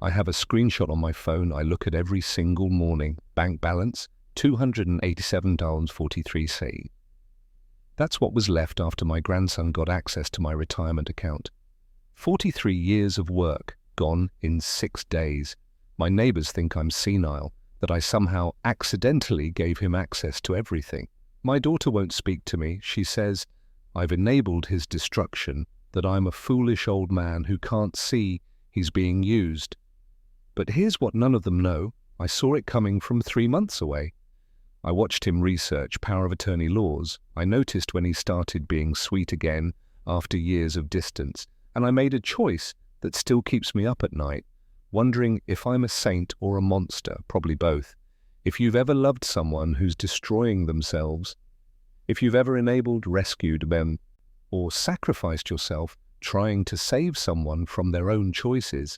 I have a screenshot on my phone I look at every single morning. Bank balance, $287.43. That's what was left after my grandson got access to my retirement account. 43 years of work gone in 6 days. My neighbors think I'm senile, that I somehow accidentally gave him access to everything. My daughter won't speak to me. She says I've enabled his destruction, that I'm a foolish old man who can't see he's being used. But here's what none of them know. I saw it coming from 3 months away. I watched him research power of attorney laws. I noticed when he started being sweet again after years of distance, and I made a choice that still keeps me up at night, wondering if I'm a saint or a monster, probably both. If you've ever loved someone who's destroying themselves, if you've ever enabled, rescued them, or sacrificed yourself trying to save someone from their own choices,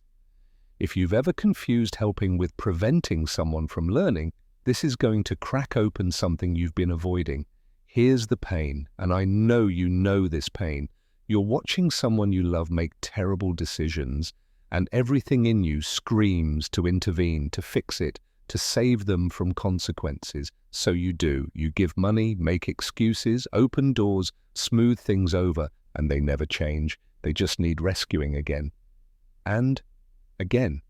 if you've ever confused helping with preventing someone from learning, this is going to crack open something you've been avoiding. Here's the pain, and I know you know this pain. You're watching someone you love make terrible decisions, and everything in you screams to intervene, to fix it, to save them from consequences. So you do. You give money, make excuses, open doors, smooth things over, and they never change. They just need rescuing again. And again.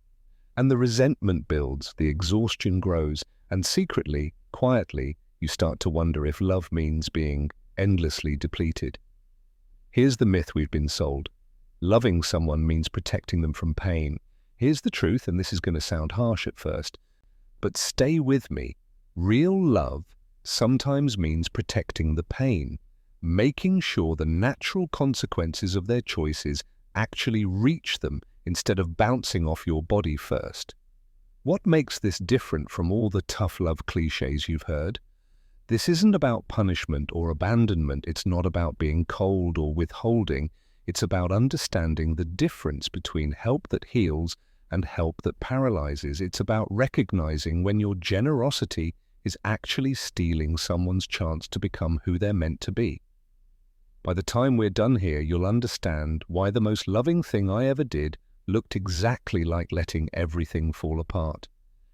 And the resentment builds, the exhaustion grows, and secretly, quietly, you start to wonder if love means being endlessly depleted. Here's the myth we've been sold. Loving someone means protecting them from pain. Here's the truth, and this is going to sound harsh at first, but stay with me. Real love sometimes means protecting the pain, making sure the natural consequences of their choices actually reach them instead of bouncing off your body first. What makes this different from all the tough love cliches you've heard? This isn't about punishment or abandonment. It's not about being cold or withholding. It's about understanding the difference between help that heals and help that paralyzes. It's about recognizing when your generosity is actually stealing someone's chance to become who they're meant to be. By the time we're done here, you'll understand why the most loving thing I ever did looked exactly like letting everything fall apart,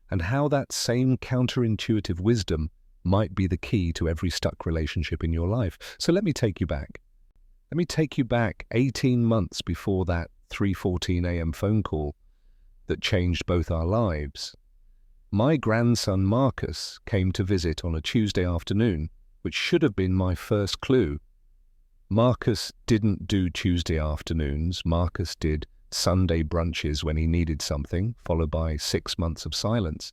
and how that same counterintuitive wisdom might be the key to every stuck relationship in your life. So let me take you back. Let me take you back 18 months before that 3:14 a.m. phone call that changed both our lives. My grandson Marcus came to visit on a Tuesday afternoon, which should have been my first clue. Marcus didn't do Tuesday afternoons. Marcus did Sunday brunches when he needed something, followed by 6 months of silence.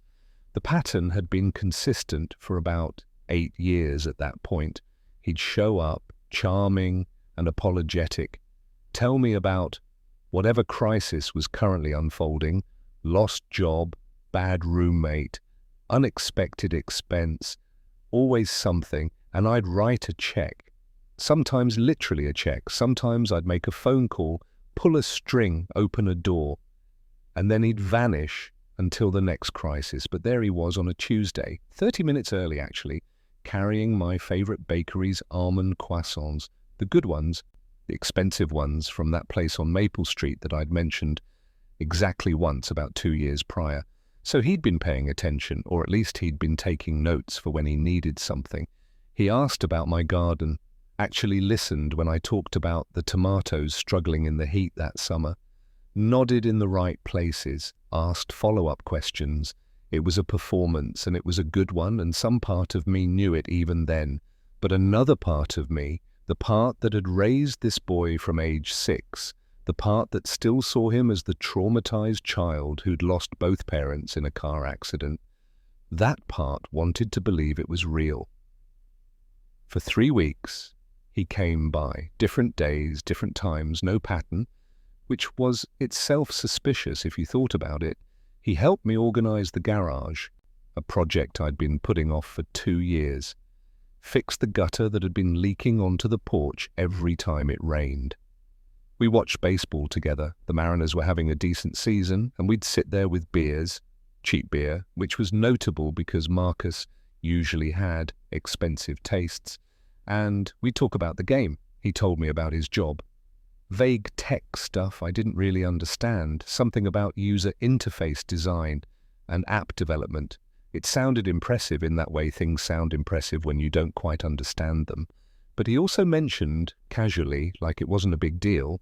The pattern had been consistent for about 8 years at that point. He'd show up, charming and apologetic, tell me about whatever crisis was currently unfolding, lost job, bad roommate, unexpected expense, always something, and I'd write a check. Sometimes literally a check. Sometimes I'd make a phone call, pull a string, open a door, and then he'd vanish until the next crisis. But there he was on a Tuesday, 30 minutes early actually, carrying my favorite bakery's almond croissants, the good ones, the expensive ones from that place on Maple Street that I'd mentioned exactly once about 2 years prior. So he'd been paying attention, or at least he'd been taking notes for when he needed something. He asked about my garden, actually listened when I talked about the tomatoes struggling in the heat that summer, nodded in the right places, asked follow-up questions. It was a performance, and it was a good one, and some part of me knew it even then. But another part of me, the part that had raised this boy from age 6, the part that still saw him as the traumatized child who'd lost both parents in a car accident, that part wanted to believe it was real. For 3 weeks, he came by, different days, different times, no pattern, which was itself suspicious if you thought about it. He helped me organize the garage, a project I'd been putting off for 2 years, fixed the gutter that had been leaking onto the porch every time it rained. We watched baseball together. The Mariners were having a decent season, and we'd sit there with beers, cheap beer, which was notable because Marcus usually had expensive tastes, and we'd talk about the game. He told me about his job. vague tech stuff I didn't really understand, something about user interface design and app development. It sounded impressive in that way things sound impressive when you don't quite understand them. But he also mentioned, casually, like it wasn't a big deal,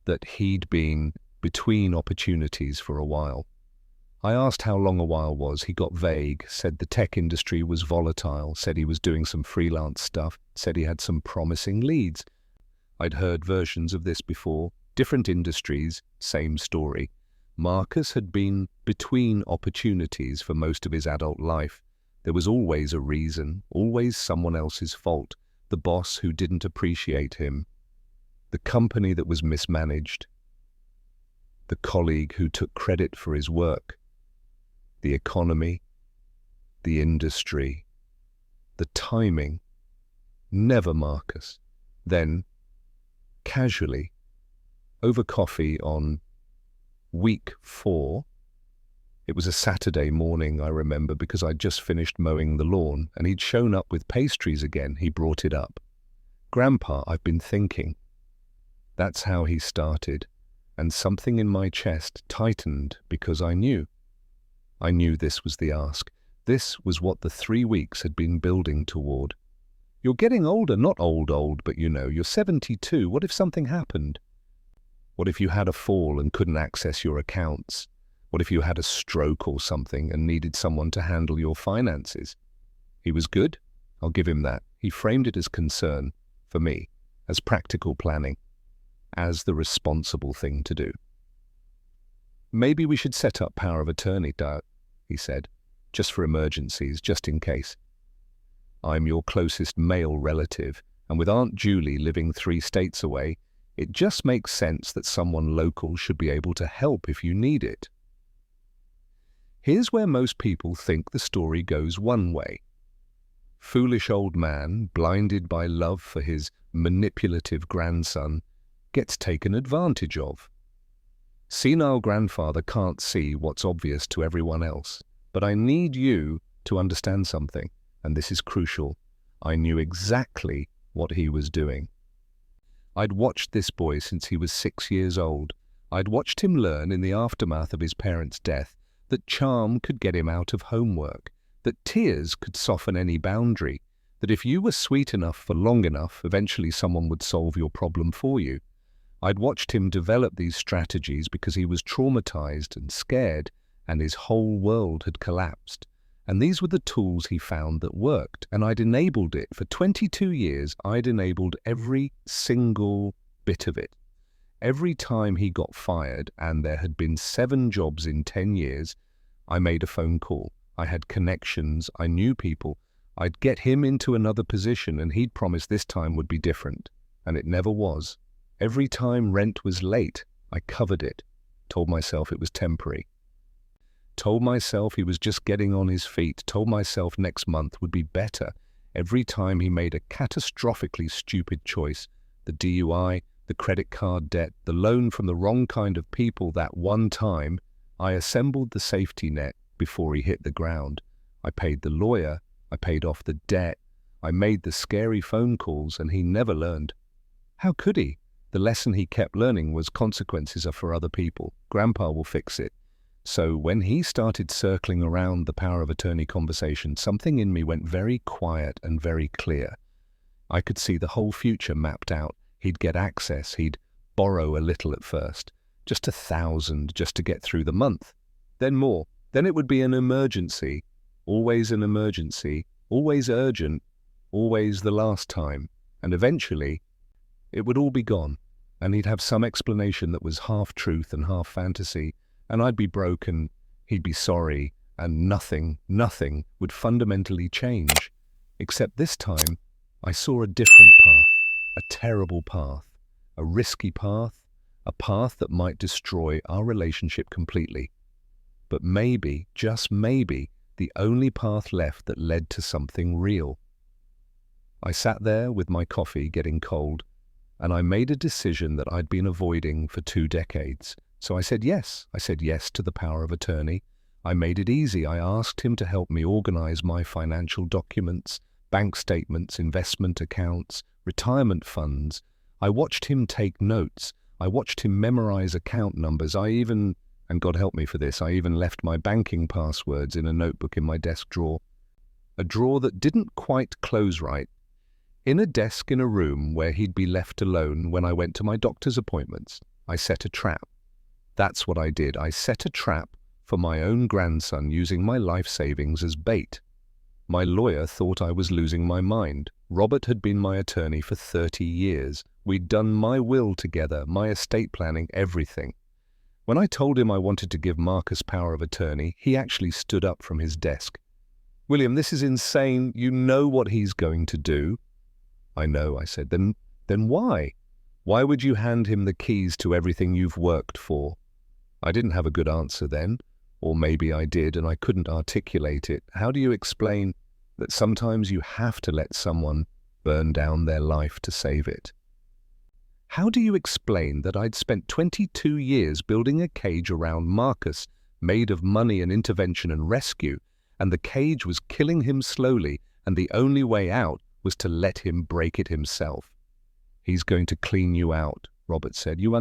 that he'd been between opportunities for a while. I asked how long a while was. He got vague, said the tech industry was volatile, said he was doing some freelance stuff, said he had some promising leads. I'd heard versions of this before, different industries, same story. Marcus had been between opportunities for most of his adult life. There was always a reason, always someone else's fault. The boss who didn't appreciate him, the company that was mismanaged, the colleague who took credit for his work, the economy, the industry, the timing. Never Marcus. Then, casually, over coffee on week 4, it was a Saturday morning, I remember, because I'd just finished mowing the lawn, and he'd shown up with pastries again. He brought it up. "Grandpa, I've been thinking." That's how he started, and something in my chest tightened because I knew. I knew this was the ask. This was what the 3 weeks had been building toward. "You're getting older, not old, but you're 72. What if something happened? What if you had a fall and couldn't access your accounts? What if you had a stroke or something and needed someone to handle your finances?" He was good. I'll give him that. He framed it as concern, for me, as practical planning, as the responsible thing to do. "Maybe we should set up power of attorney, Dad," he said, "just for emergencies, just in case. I'm your closest male relative, and with Aunt Julie living 3 states away, it just makes sense that someone local should be able to help if you need it." Here's where most people think the story goes one way. Foolish old man, blinded by love for his manipulative grandson, gets taken advantage of. Senile grandfather can't see what's obvious to everyone else. But I need you to understand something, and this is crucial. I knew exactly what he was doing. I'd watched this boy since he was 6 years old. I'd watched him learn in the aftermath of his parents' death that charm could get him out of homework, that tears could soften any boundary, that if you were sweet enough for long enough, eventually someone would solve your problem for you. I'd watched him develop these strategies because he was traumatized and scared, and his whole world had collapsed. And these were the tools he found that worked, and I'd enabled it. For 22 years, I'd enabled every single bit of it. Every time he got fired, and there had been 7 jobs in 10 years, I made a phone call. I had connections, I knew people. I'd get him into another position, and he'd promised this time would be different. And it never was. Every time rent was late, I covered it, told myself it was temporary. Told myself he was just getting on his feet, told myself next month would be better. Every time he made a catastrophically stupid choice, the DUI, the credit card debt, the loan from the wrong kind of people, that one time, I assembled the safety net before he hit the ground. I paid the lawyer, I paid off the debt, I made the scary phone calls, and he never learned. How could he? The lesson he kept learning was consequences are for other people. Grandpa will fix it. So when he started circling around the power of attorney conversation, something in me went very quiet and very clear. I could see the whole future mapped out. He'd get access, he'd borrow a little at first, just 1,000 just to get through the month. Then more. Then it would be an emergency, always urgent, always the last time. And eventually, it would all be gone, and he'd have some explanation that was half truth and half fantasy, and I'd be broken, he'd be sorry, and nothing would fundamentally change. Except this time, I saw a different path, a terrible path, a risky path, a path that might destroy our relationship completely. But maybe, just maybe, the only path left that led to something real. I sat there with my coffee getting cold, and I made a decision that I'd been avoiding for 2 decades. So I said yes. I said yes to the power of attorney. I made it easy. I asked him to help me organize my financial documents, bank statements, investment accounts, retirement funds. I watched him take notes. I watched him memorize account numbers. And God help me for this, I even left my banking passwords in a notebook in my desk drawer. A drawer that didn't quite close right. In a desk in a room where he'd be left alone when I went to my doctor's appointments. I set a trap. That's what I did. I set a trap for my own grandson using my life savings as bait. My lawyer thought I was losing my mind. Robert had been my attorney for 30 years. We'd done my will together, my estate planning, everything. When I told him I wanted to give Marcus power of attorney, he actually stood up from his desk. "William, this is insane. You know what he's going to do." "I know," I said. Then why? Why would you hand him the keys to everything you've worked for?" I didn't have a good answer then. Or maybe I did and I couldn't articulate it. How do you explain that sometimes you have to let someone burn down their life to save it? How do you explain that I'd spent 22 years building a cage around Marcus, made of money and intervention and rescue, and the cage was killing him slowly, and the only way out was to let him break it himself? "He's going to clean you out," Robert said. You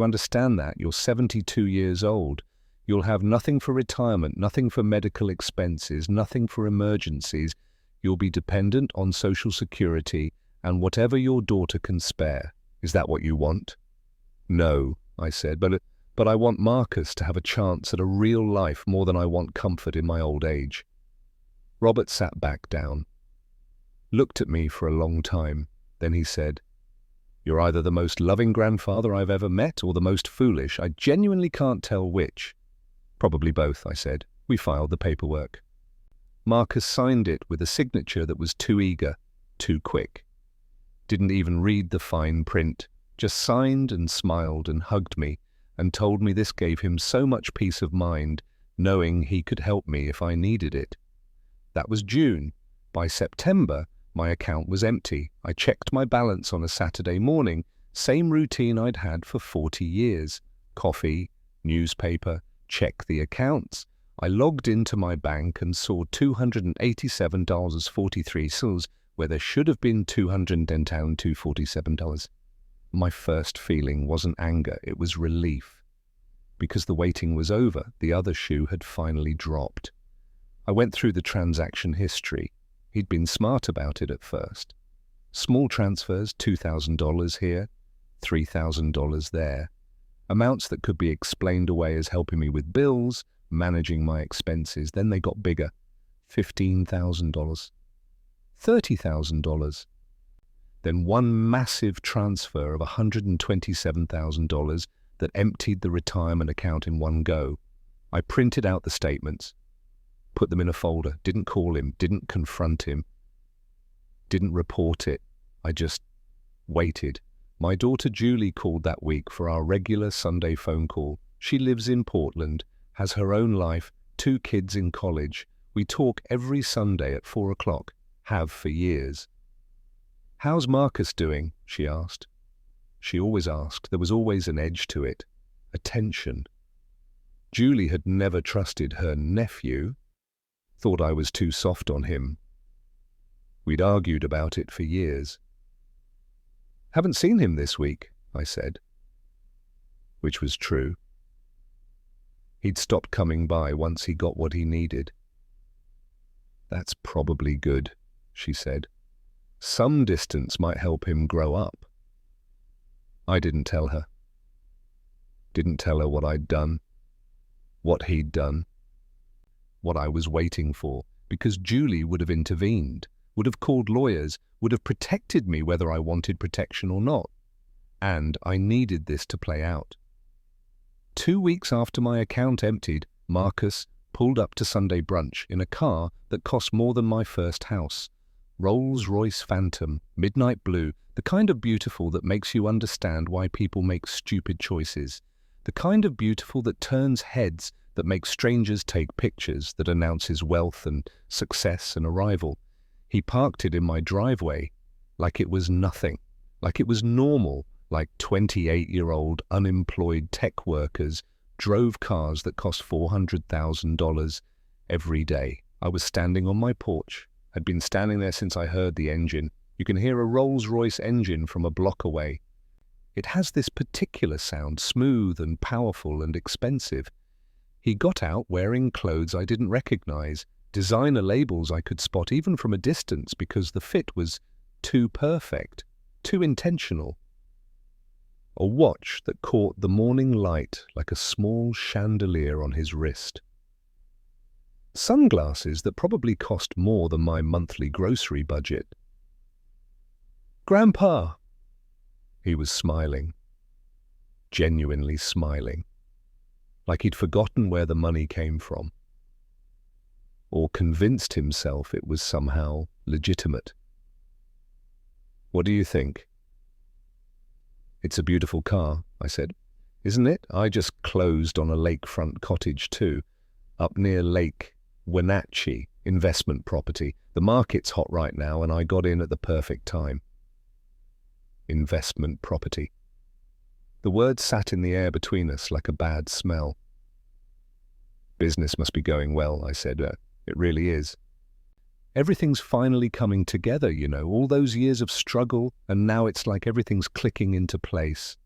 understand that? You're 72 years old. You'll have nothing for retirement, nothing for medical expenses, nothing for emergencies. You'll be dependent on Social Security and whatever your daughter can spare. Is that what you want?" "No," I said, but I want Marcus to have a chance at a real life more than I want comfort in my old age." Robert sat back down, looked at me for a long time. Then he said, "You're either the most loving grandfather I've ever met or the most foolish. I genuinely can't tell which." "Probably both," I said. We filed the paperwork. Marcus signed it with a signature that was too eager, too quick. Didn't even read the fine print, just signed and smiled and hugged me and told me this gave him so much peace of mind, knowing he could help me if I needed it. That was June. By September, my account was empty. I checked my balance on a Saturday morning, same routine I'd had for 40 years. Coffee, newspaper, check the accounts. I logged into my bank and saw $287.43 where there should have been $210.247. My first feeling wasn't anger, it was relief. Because the waiting was over, the other shoe had finally dropped. I went through the transaction history. He'd been smart about it at first. Small transfers, $2,000 here, $3,000 there. Amounts that could be explained away as helping me with bills, managing my expenses. Then they got bigger. $15,000. $30,000. Then one massive transfer of $127,000 that emptied the retirement account in one go. I printed out the statements, put them in a folder, didn't call him, didn't confront him, didn't report it. I just waited. My daughter Julie called that week for our regular Sunday phone call. She lives in Portland, has her own life, 2 kids in college. We talk every Sunday at 4 o'clock, have for years. "How's Marcus doing?" she asked. She always asked. There was always an edge to it, a tension. Julie had never trusted her nephew, thought I was too soft on him. We'd argued about it for years. "Haven't seen him this week," I said. Which was true. He'd stopped coming by once he got what he needed. "That's probably good," she said. "Some distance might help him grow up." I didn't tell her. Didn't tell her what I'd done, what he'd done, what I was waiting for, because Julie would have intervened, would have called lawyers, would have protected me whether I wanted protection or not. And I needed this to play out. 2 weeks after my account emptied, Marcus pulled up to Sunday brunch in a car that cost more than my first house. Rolls-Royce Phantom, midnight blue, the kind of beautiful that makes you understand why people make stupid choices. The kind of beautiful that turns heads, that makes strangers take pictures, that announces wealth and success and arrival. He parked it in my driveway like it was nothing, like it was normal, like 28-year-old unemployed tech workers drove cars that cost $400,000 every day. I was standing on my porch. I'd been standing there since I heard the engine. You can hear a Rolls-Royce engine from a block away. It has this particular sound, smooth and powerful and expensive. He got out wearing clothes I didn't recognize, designer labels I could spot even from a distance because the fit was too perfect, too intentional. A watch that caught the morning light like a small chandelier on his wrist. Sunglasses that probably cost more than my monthly grocery budget. "Grandpa!" He was smiling, genuinely smiling, like he'd forgotten where the money came from, or convinced himself it was somehow legitimate. "What do you think?" "It's a beautiful car," I said. "Isn't it? I just closed on a lakefront cottage too, up near Lake Wenatchee, investment property. The market's hot right now and I got in at the perfect time." Investment property. The word sat in the air between us like a bad smell. "Business must be going well," I said. It really is. Everything's finally coming together, you know, all those years of struggle, and now it's like everything's clicking into place."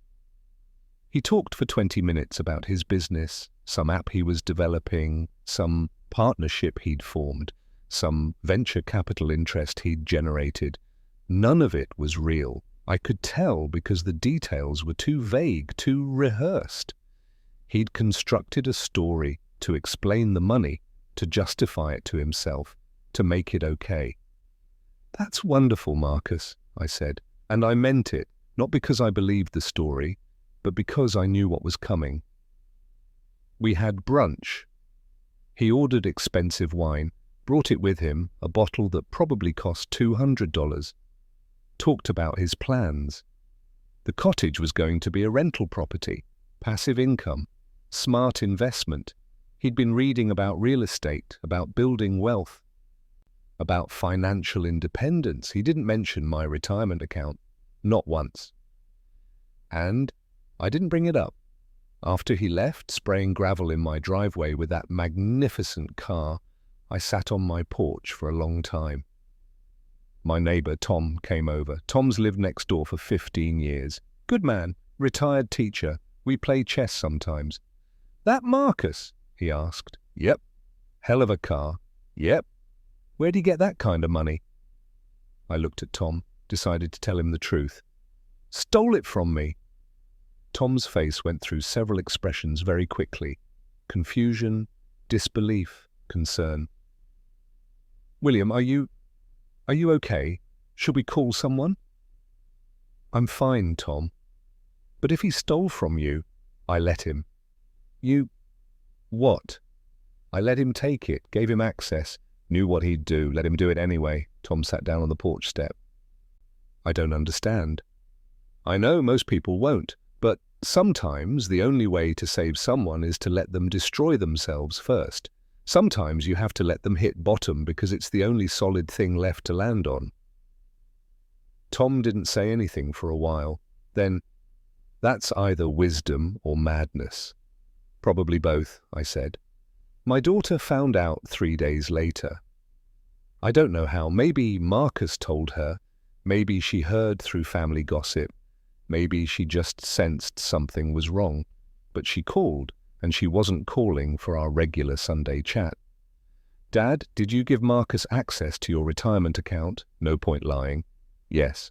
He talked for 20 minutes about his business, some app he was developing, some partnership he'd formed, some venture capital interest he'd generated. None of it was real. I could tell because the details were too vague, too rehearsed. He'd constructed a story to explain the money, to justify it to himself, to make it okay. "That's wonderful, Marcus," I said, and I meant it, not because I believed the story, but because I knew what was coming. We had brunch. He ordered expensive wine, brought it with him, a bottle that probably cost $200, talked about his plans. The cottage was going to be a rental property, passive income, smart investment. He'd been reading about real estate, about building wealth, about financial independence. He didn't mention my retirement account, not once. And I didn't bring it up. After he left, spraying gravel in my driveway with that magnificent car, I sat on my porch for a long time. My neighbor, Tom, came over. Tom's lived next door for 15 years. Good man, retired teacher. We play chess sometimes. "That Marcus?" he asked. "Yep." "Hell of a car." "Yep." "Where'd he get that kind of money?" I looked at Tom, decided to tell him the truth. "Stole it from me." Tom's face went through several expressions very quickly. Confusion, disbelief, concern. "William, are you okay? Should we call someone?" "I'm fine, Tom. But if he stole from you..." "I let him." "You..." "What?" "I let him take it, gave him access, knew what he'd do, let him do it anyway." Tom sat down on the porch step. "I don't understand." "I know most people won't, but sometimes the only way to save someone is to let them destroy themselves first. Sometimes you have to let them hit bottom because it's the only solid thing left to land on." Tom didn't say anything for a while. Then, "That's either wisdom or madness." "Probably both," I said. "My daughter found out 3 days later. I don't know how. Maybe Marcus told her. Maybe she heard through family gossip. Maybe she just sensed something was wrong. But she called, and she wasn't calling for our regular Sunday chat. 'Dad, did you give Marcus access to your retirement account?' No point lying. 'Yes.'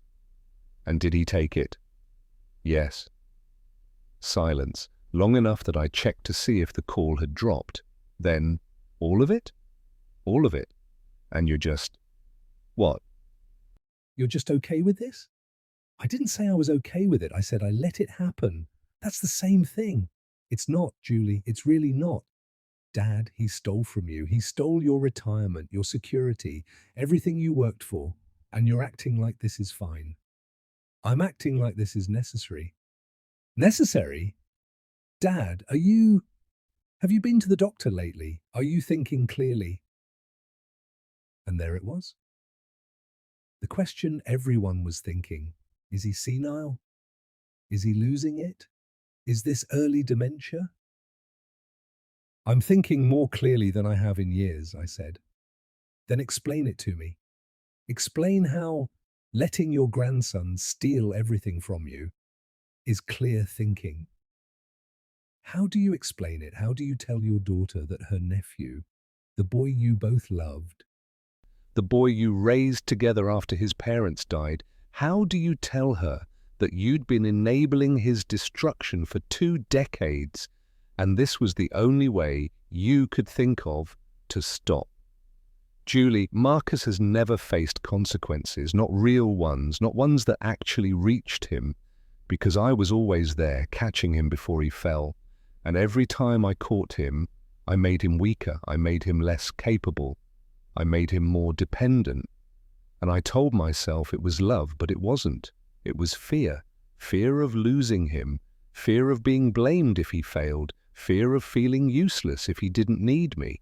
'And did he take it?' 'Yes.' Silence, long enough that I checked to see if the call had dropped. Then, 'All of it?' 'All of it.' 'And you're just..." "What?" "You're just okay with this?" "I didn't say I was okay with it. I said I let it happen. That's the same thing." "It's not, Julie. It's really not. Dad, he stole from you. He stole your retirement, your security, everything you worked for, and you're acting like this is fine." "I'm acting like this is necessary." "Necessary? Dad, have you been to the doctor lately? Are you thinking clearly?" And there it was. The question everyone was thinking: is he senile? Is he losing it? Is this early dementia? "I'm thinking more clearly than I have in years," I said. "Then explain it to me. Explain how letting your grandson steal everything from you is clear thinking. How do you explain it? How do you tell your daughter that her nephew, the boy you both loved, the boy you raised together after his parents died, how do you tell her that you'd been enabling his destruction for 2 decades, and this was the only way you could think of to stop? Julie, Marcus has never faced consequences, not real ones, not ones that actually reached him, because I was always there, catching him before he fell. And every time I caught him, I made him weaker, I made him less capable, I made him more dependent. And I told myself it was love, but it wasn't. It was fear. Fear of losing him, fear of being blamed if he failed, fear of feeling useless if he didn't need me.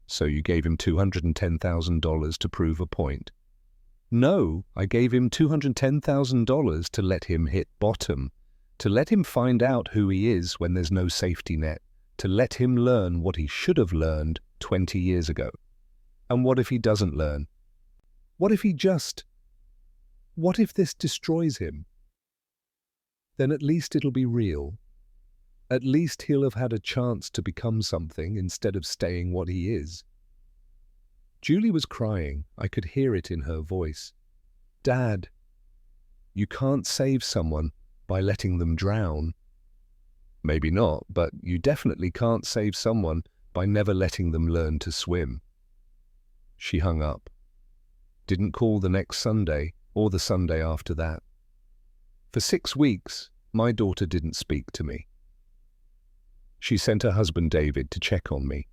So you gave him $210,000 to prove a point? No, I gave him $210,000 to let him hit bottom, to let him find out who he is when there's no safety net, to let him learn what he should have learned 20 years ago. And what if he doesn't learn? What if what if this destroys him? Then at least it'll be real. At least he'll have had a chance to become something instead of staying what he is. Julie was crying. I could hear it in her voice. Dad, you can't save someone by letting them drown. Maybe not, but you definitely can't save someone by never letting them learn to swim. She hung up. Didn't call the next Sunday or the Sunday after that. For 6 weeks, my daughter didn't speak to me. She sent her husband David to check on me,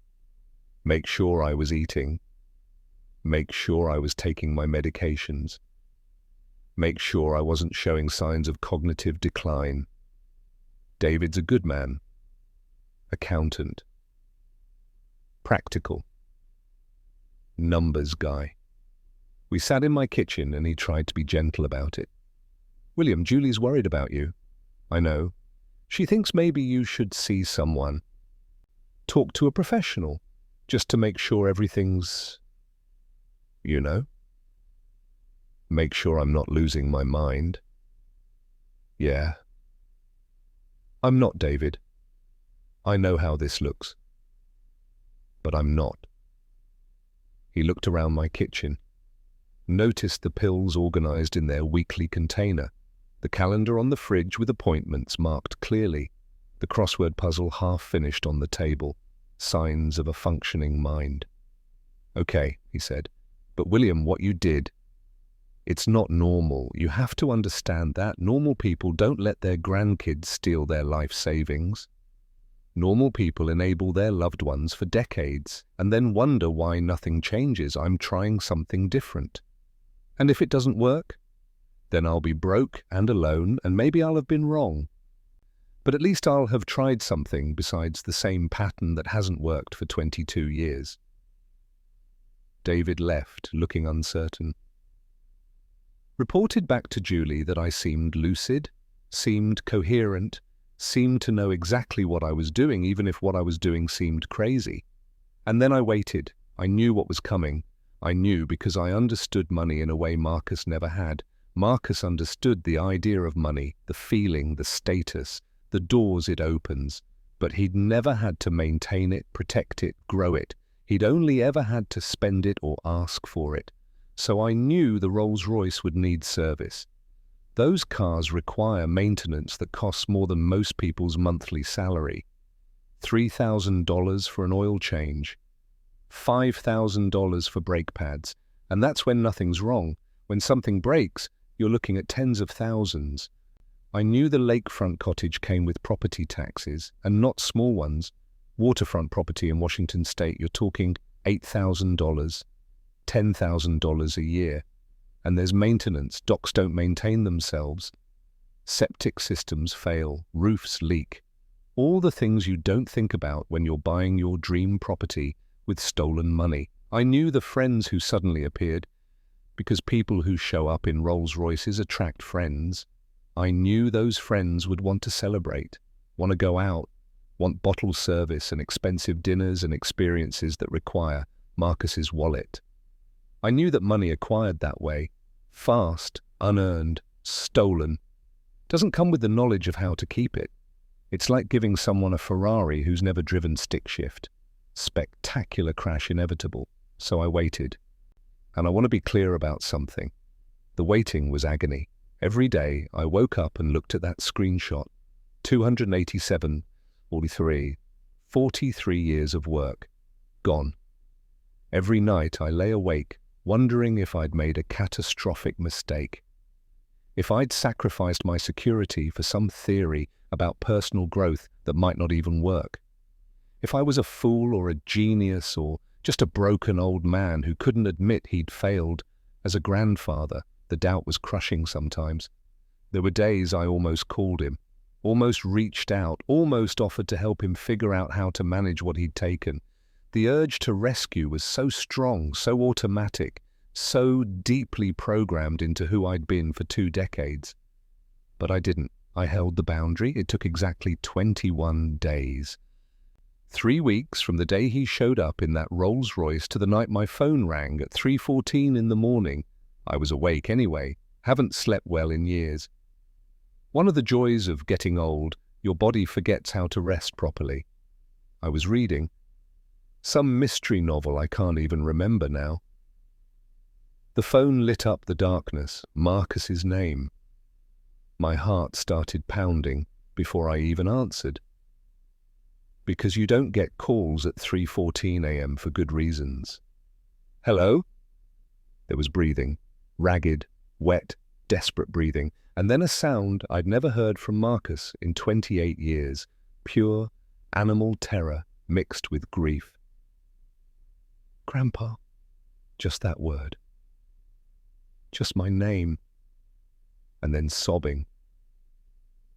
make sure I was eating, make sure I was taking my medications, make sure I wasn't showing signs of cognitive decline. David's a good man, accountant, practical, numbers guy. We sat in my kitchen and he tried to be gentle about it. William, Julie's worried about you. I know. She thinks maybe you should see someone. Talk to a professional, just to make sure everything's, make sure I'm not losing my mind. Yeah. I'm not, David. I know how this looks. But I'm not. He looked around my kitchen, noticed the pills organized in their weekly container, the calendar on the fridge with appointments marked clearly, the crossword puzzle half finished on the table, signs of a functioning mind. Okay, he said, but William, what you did, it's not normal. You have to understand that. Normal people don't let their grandkids steal their life savings. Normal people enable their loved ones for decades and then wonder why nothing changes. I'm trying something different. And if it doesn't work, then I'll be broke and alone, and maybe I'll have been wrong. But at least I'll have tried something besides the same pattern that hasn't worked for 22 years. David left, looking uncertain. Reported back to Julie that I seemed lucid, seemed coherent, seemed to know exactly what I was doing, even if what I was doing seemed crazy. And then I waited. I knew what was coming. I knew because I understood money in a way Marcus never had. Marcus understood the idea of money, the feeling, the status, the doors it opens, but he'd never had to maintain it, protect it, grow it. He'd only ever had to spend it or ask for it. So I knew the Rolls-Royce would need service. Those cars require maintenance that costs more than most people's monthly salary. $3,000 for an oil change, $5,000 for brake pads, and that's when nothing's wrong. When something breaks, you're looking at tens of thousands. I knew the lakefront cottage came with property taxes, and not small ones. Waterfront property in Washington state, you're talking $8,000, $10,000 a year. And there's maintenance. Docks don't maintain themselves. Septic systems fail. Roofs leak. All the things you don't think about when you're buying your dream property with stolen money. I knew the friends who suddenly appeared, because people who show up in Rolls-Royces attract friends. I knew those friends would want to celebrate, want to go out, want bottle service and expensive dinners and experiences that require Marcus's wallet. I knew that money acquired that way, fast, unearned, stolen, Doesn't come with the knowledge of how to keep it. It's like giving someone a Ferrari who's never driven stick shift. Spectacular crash inevitable. So I waited. And I want to be clear about something. The waiting was agony. Every day I woke up and looked at that screenshot. 287, 43 years of work. Gone. Every night I lay awake, wondering if I'd made a catastrophic mistake. If I'd sacrificed my security for some theory about personal growth that might not even work. If I was a fool or a genius or just a broken old man who couldn't admit he'd failed. As a grandfather, the doubt was crushing sometimes. There were days I almost called him, almost reached out, almost offered to help him figure out how to manage what he'd taken. The urge to rescue was so strong, so automatic, so deeply programmed into who I'd been for 2 decades. But I didn't. I held the boundary. It took exactly 21 days. 3 weeks from the day he showed up in that Rolls-Royce to the night my phone rang at 3:14 in the morning. I was awake anyway, haven't slept well in years. One of the joys of getting old, your body forgets how to rest properly. I was reading some mystery novel I can't even remember now. The phone lit up the darkness, Marcus's name. My heart started pounding before I even answered. Because you don't get calls at 3:14 a.m. for good reasons. Hello? There was breathing, ragged, wet, desperate breathing, and then a sound I'd never heard from Marcus in 28 years, pure animal terror mixed with grief. Grandpa, just that word. Just my name. And then sobbing.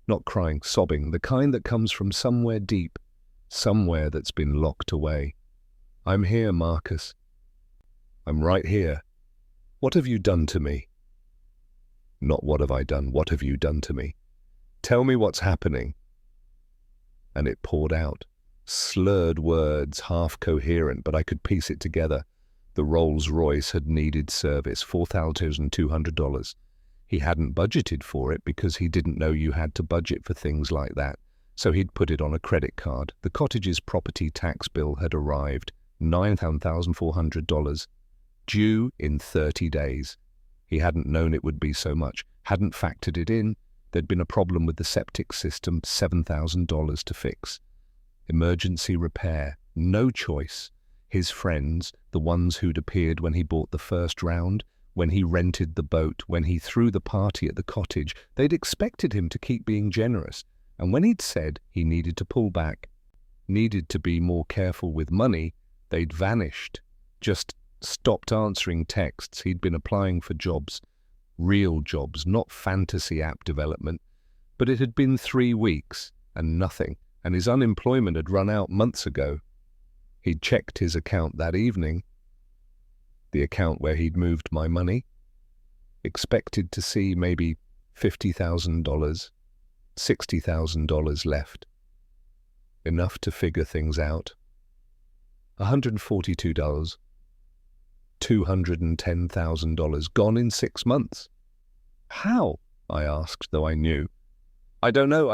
Not crying, sobbing, the kind that comes from somewhere deep, somewhere that's been locked away. I'm here, Marcus. I'm right here. What have you done to me? Not what have I done, what have you done to me? Tell me what's happening. And it poured out. Slurred words, half coherent, but I could piece it together. The Rolls-Royce had needed service, $4,200. He hadn't budgeted for it because he didn't know you had to budget for things like that. So he'd put it on a credit card. The cottage's property tax bill had arrived, $9,400, due in 30 days. He hadn't known it would be so much, hadn't factored it in. There'd been a problem with the septic system, $7,000 to fix. Emergency repair, no choice. His friends, the ones who'd appeared when he bought the first round, when he rented the boat, when he threw the party at the cottage, they'd expected him to keep being generous. And when he'd said he needed to pull back, needed to be more careful with money, they'd vanished, just stopped answering texts. He'd been applying for jobs, real jobs, not fantasy app development. But it had been 3 weeks and nothing, and his unemployment had run out months ago. He'd checked his account that evening, the account where he'd moved my money, expected to see maybe $50,000, $60,000 left. Enough to figure things out. $142, $210,000 gone in 6 months. How? I asked, though I knew. I don't know,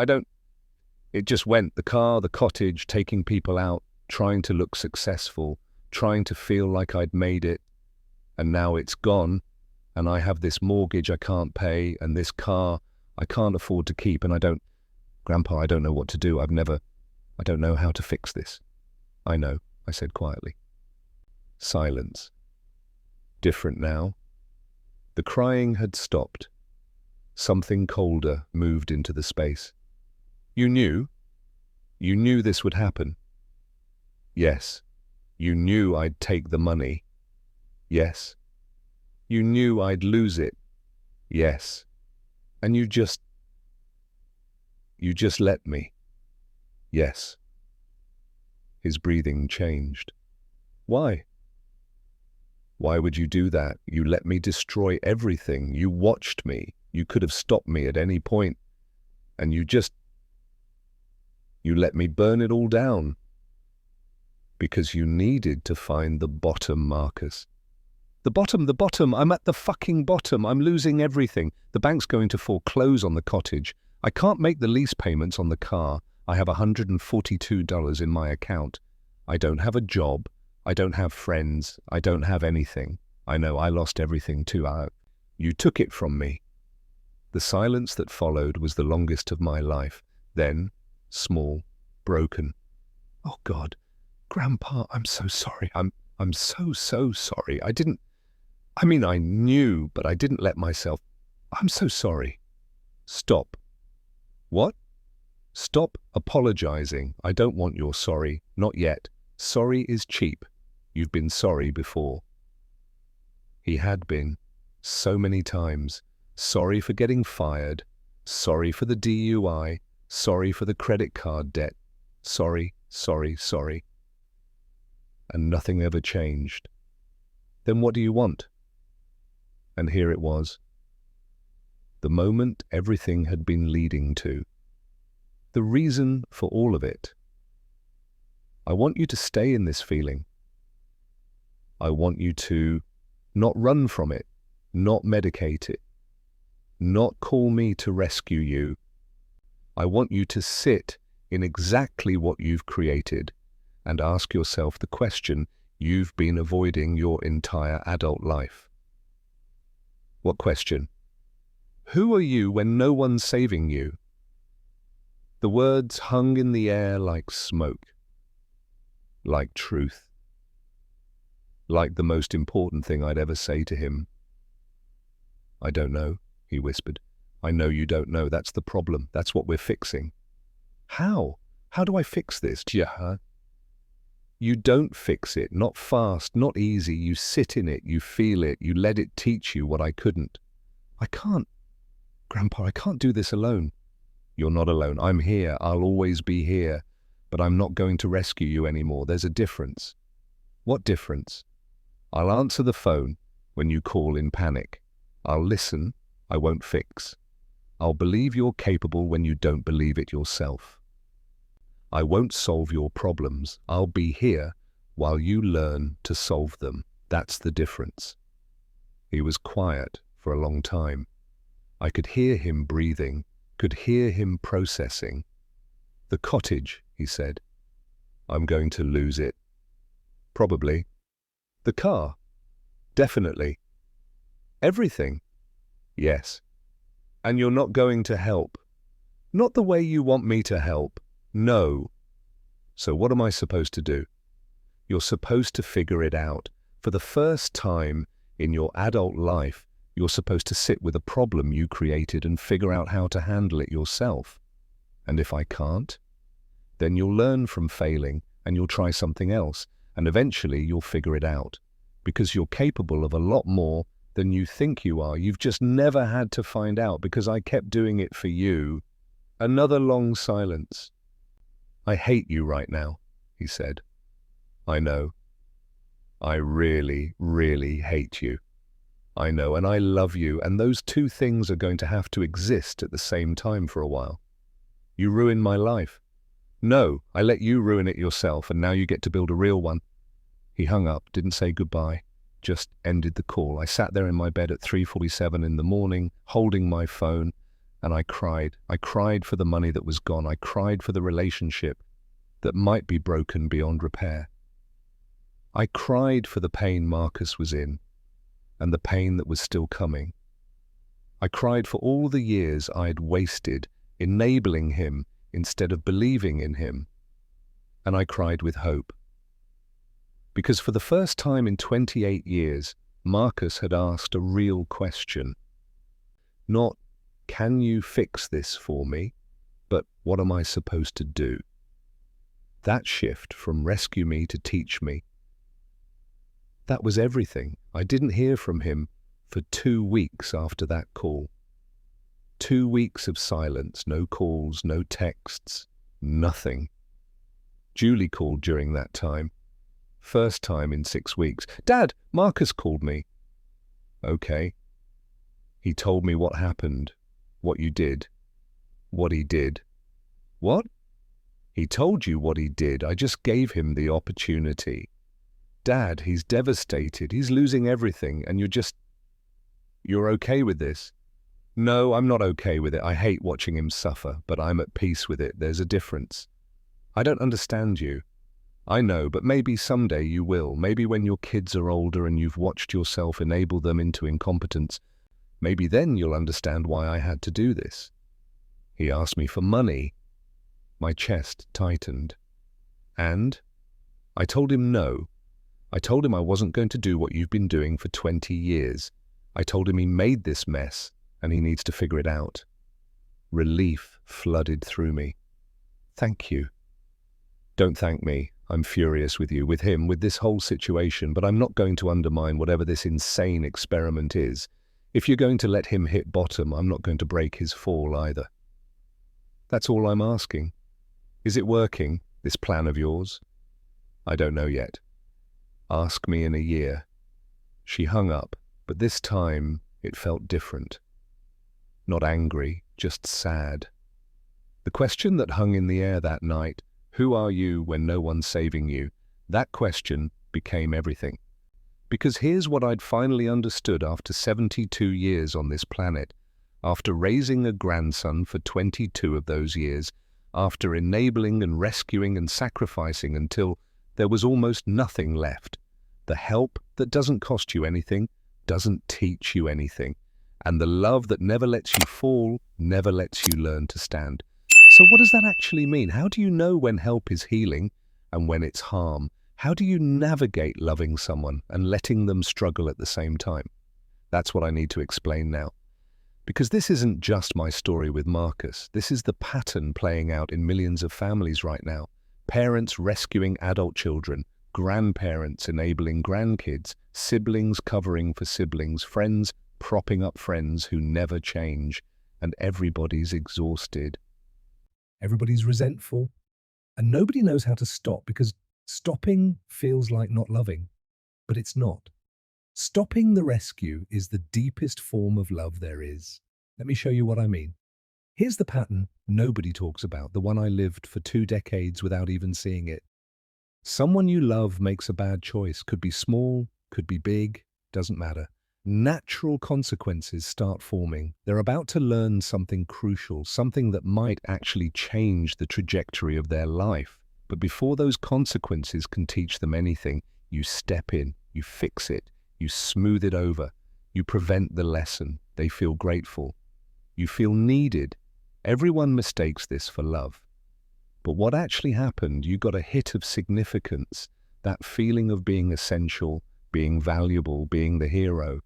It just went, the car, the cottage, taking people out, trying to look successful, trying to feel like I'd made it. And now it's gone, and I have this mortgage I can't pay, and this car I can't afford to keep, and Grandpa, I don't know what to do. I don't know how to fix this. I know, I said quietly. Silence. Different now. The crying had stopped. Something colder moved into the space. You knew? You knew this would happen? Yes. You knew I'd take the money? Yes. You knew I'd lose it? Yes. And you just let me? Yes. His breathing changed. Why? Why would you do that? You let me destroy everything. You watched me. You could have stopped me at any point. And you let me burn it all down. Because you needed to find the bottom, Marcus. The bottom. I'm at the fucking bottom. I'm losing everything. The bank's going to foreclose on the cottage. I can't make the lease payments on the car. I have $142 in my account. I don't have a job. I don't have friends. I don't have anything. I know I lost everything too. You took it from me. The silence that followed was the longest of my life. Then, small, broken. Oh God, Grandpa, I'm so sorry. I'm so sorry. I knew, but I didn't let myself. I'm so sorry. Stop. What? Stop apologizing. I don't want your sorry. Not yet. Sorry is cheap. You've been sorry before. He had been. So many times. Sorry for getting fired. Sorry for the DUI. Sorry for the credit card debt. Sorry. And nothing ever changed. Then what do you want? And here it was. The moment everything had been leading to. The reason for all of it. I want you to stay in this feeling. I want you to not run from it, not medicate it, not call me to rescue you. I want you to sit in exactly what you've created and ask yourself the question you've been avoiding your entire adult life. What question? Who are you when no one's saving you? The words hung in the air like smoke, like truth, like the most important thing I'd ever say to him. I don't know, he whispered. I know you don't know. That's the problem. That's what we're fixing. How? How do I fix this? You don't fix it. Not fast, not easy. You sit in it. You feel it. You let it teach you what I couldn't. I can't. Grandpa, I can't do this alone. You're not alone. I'm here. I'll always be here. But I'm not going to rescue you anymore. There's a difference. What difference? I'll answer the phone when you call in panic. I'll listen. I won't fix. I'll believe you're capable when you don't believe it yourself. I won't solve your problems. I'll be here while you learn to solve them. That's the difference. He was quiet for a long time. I could hear him breathing, could hear him processing. The cottage, he said. I'm going to lose it. Probably. The car. Definitely. Everything. Yes. And you're not going to help. Not the way you want me to help. No. So what am I supposed to do? You're supposed to figure it out. For the first time in your adult life, you're supposed to sit with a problem you created and figure out how to handle it yourself. And if I can't, then you'll learn from failing and you'll try something else, and eventually you'll figure it out, because you're capable of a lot more than you think you are. You've just never had to find out because I kept doing it for you. Another long silence. I hate you right now, he said. I know. I really, really hate you. I know, and I love you, and those two things are going to have to exist at the same time for a while. You ruined my life. No, I let you ruin it yourself, and now you get to build a real one. He hung up, didn't say goodbye, just ended the call. I sat there in my bed at 3:47 in the morning, holding my phone, and I cried. I cried for the money that was gone. I cried for the relationship that might be broken beyond repair. I cried for the pain Marcus was in, and the pain that was still coming. I cried for all the years I'd wasted enabling him instead of believing in him. And I cried with hope. Because for the first time in 28 years, Marcus had asked a real question. Not, can you fix this for me? But what am I supposed to do? That shift from rescue me to teach me. That was everything. I didn't hear from him for 2 weeks after that call. 2 weeks of silence, no calls, no texts, nothing. Julie called during that time. First time in 6 weeks. Dad, Marcus called me. Okay. He told me what happened, what you did, what he did. What? He told you what he did. I just gave him the opportunity. Dad, he's devastated. He's losing everything, and you're okay with this? No, I'm not okay with it. I hate watching him suffer, but I'm at peace with it. There's a difference. I don't understand you. I know, but maybe someday you will. Maybe when your kids are older and you've watched yourself enable them into incompetence, maybe then you'll understand why I had to do this. He asked me for money. My chest tightened. And? I told him no. I told him I wasn't going to do what you've been doing for 20 years. I told him he made this mess and he needs to figure it out. Relief flooded through me. Thank you. Don't thank me. I'm furious with you, with him, with this whole situation, but I'm not going to undermine whatever this insane experiment is. If you're going to let him hit bottom, I'm not going to break his fall either. That's all I'm asking. Is it working, this plan of yours? I don't know yet. Ask me in a year. She hung up, but this time it felt different. Not angry, just sad. The question that hung in the air that night, who are you when no one's saving you? That question became everything. Because here's what I'd finally understood after 72 years on this planet, after raising a grandson for 22 of those years, after enabling and rescuing and sacrificing until there was almost nothing left. The help that doesn't cost you anything, doesn't teach you anything, and the love that never lets you fall, never lets you learn to stand. So what does that actually mean? How do you know when help is healing and when it's harm? How do you navigate loving someone and letting them struggle at the same time? That's what I need to explain now. Because this isn't just my story with Marcus. This is the pattern playing out in millions of families right now. Parents rescuing adult children, grandparents enabling grandkids, siblings covering for siblings, friends propping up friends who never change, and everybody's exhausted. Everybody's resentful, and nobody knows how to stop because stopping feels like not loving, but it's not. Stopping the rescue is the deepest form of love there is. Let me show you what I mean. Here's the pattern nobody talks about, the one I lived for 2 decades without even seeing it. Someone you love makes a bad choice, could be small, could be big, doesn't matter. Natural consequences start forming. They're about to learn something crucial, something that might actually change the trajectory of their life. But before those consequences can teach them anything, you step in, you fix it, you smooth it over, you prevent the lesson. They feel grateful. You feel needed. Everyone mistakes this for love. But what actually happened, you got a hit of significance, that feeling of being essential, being valuable, being the hero.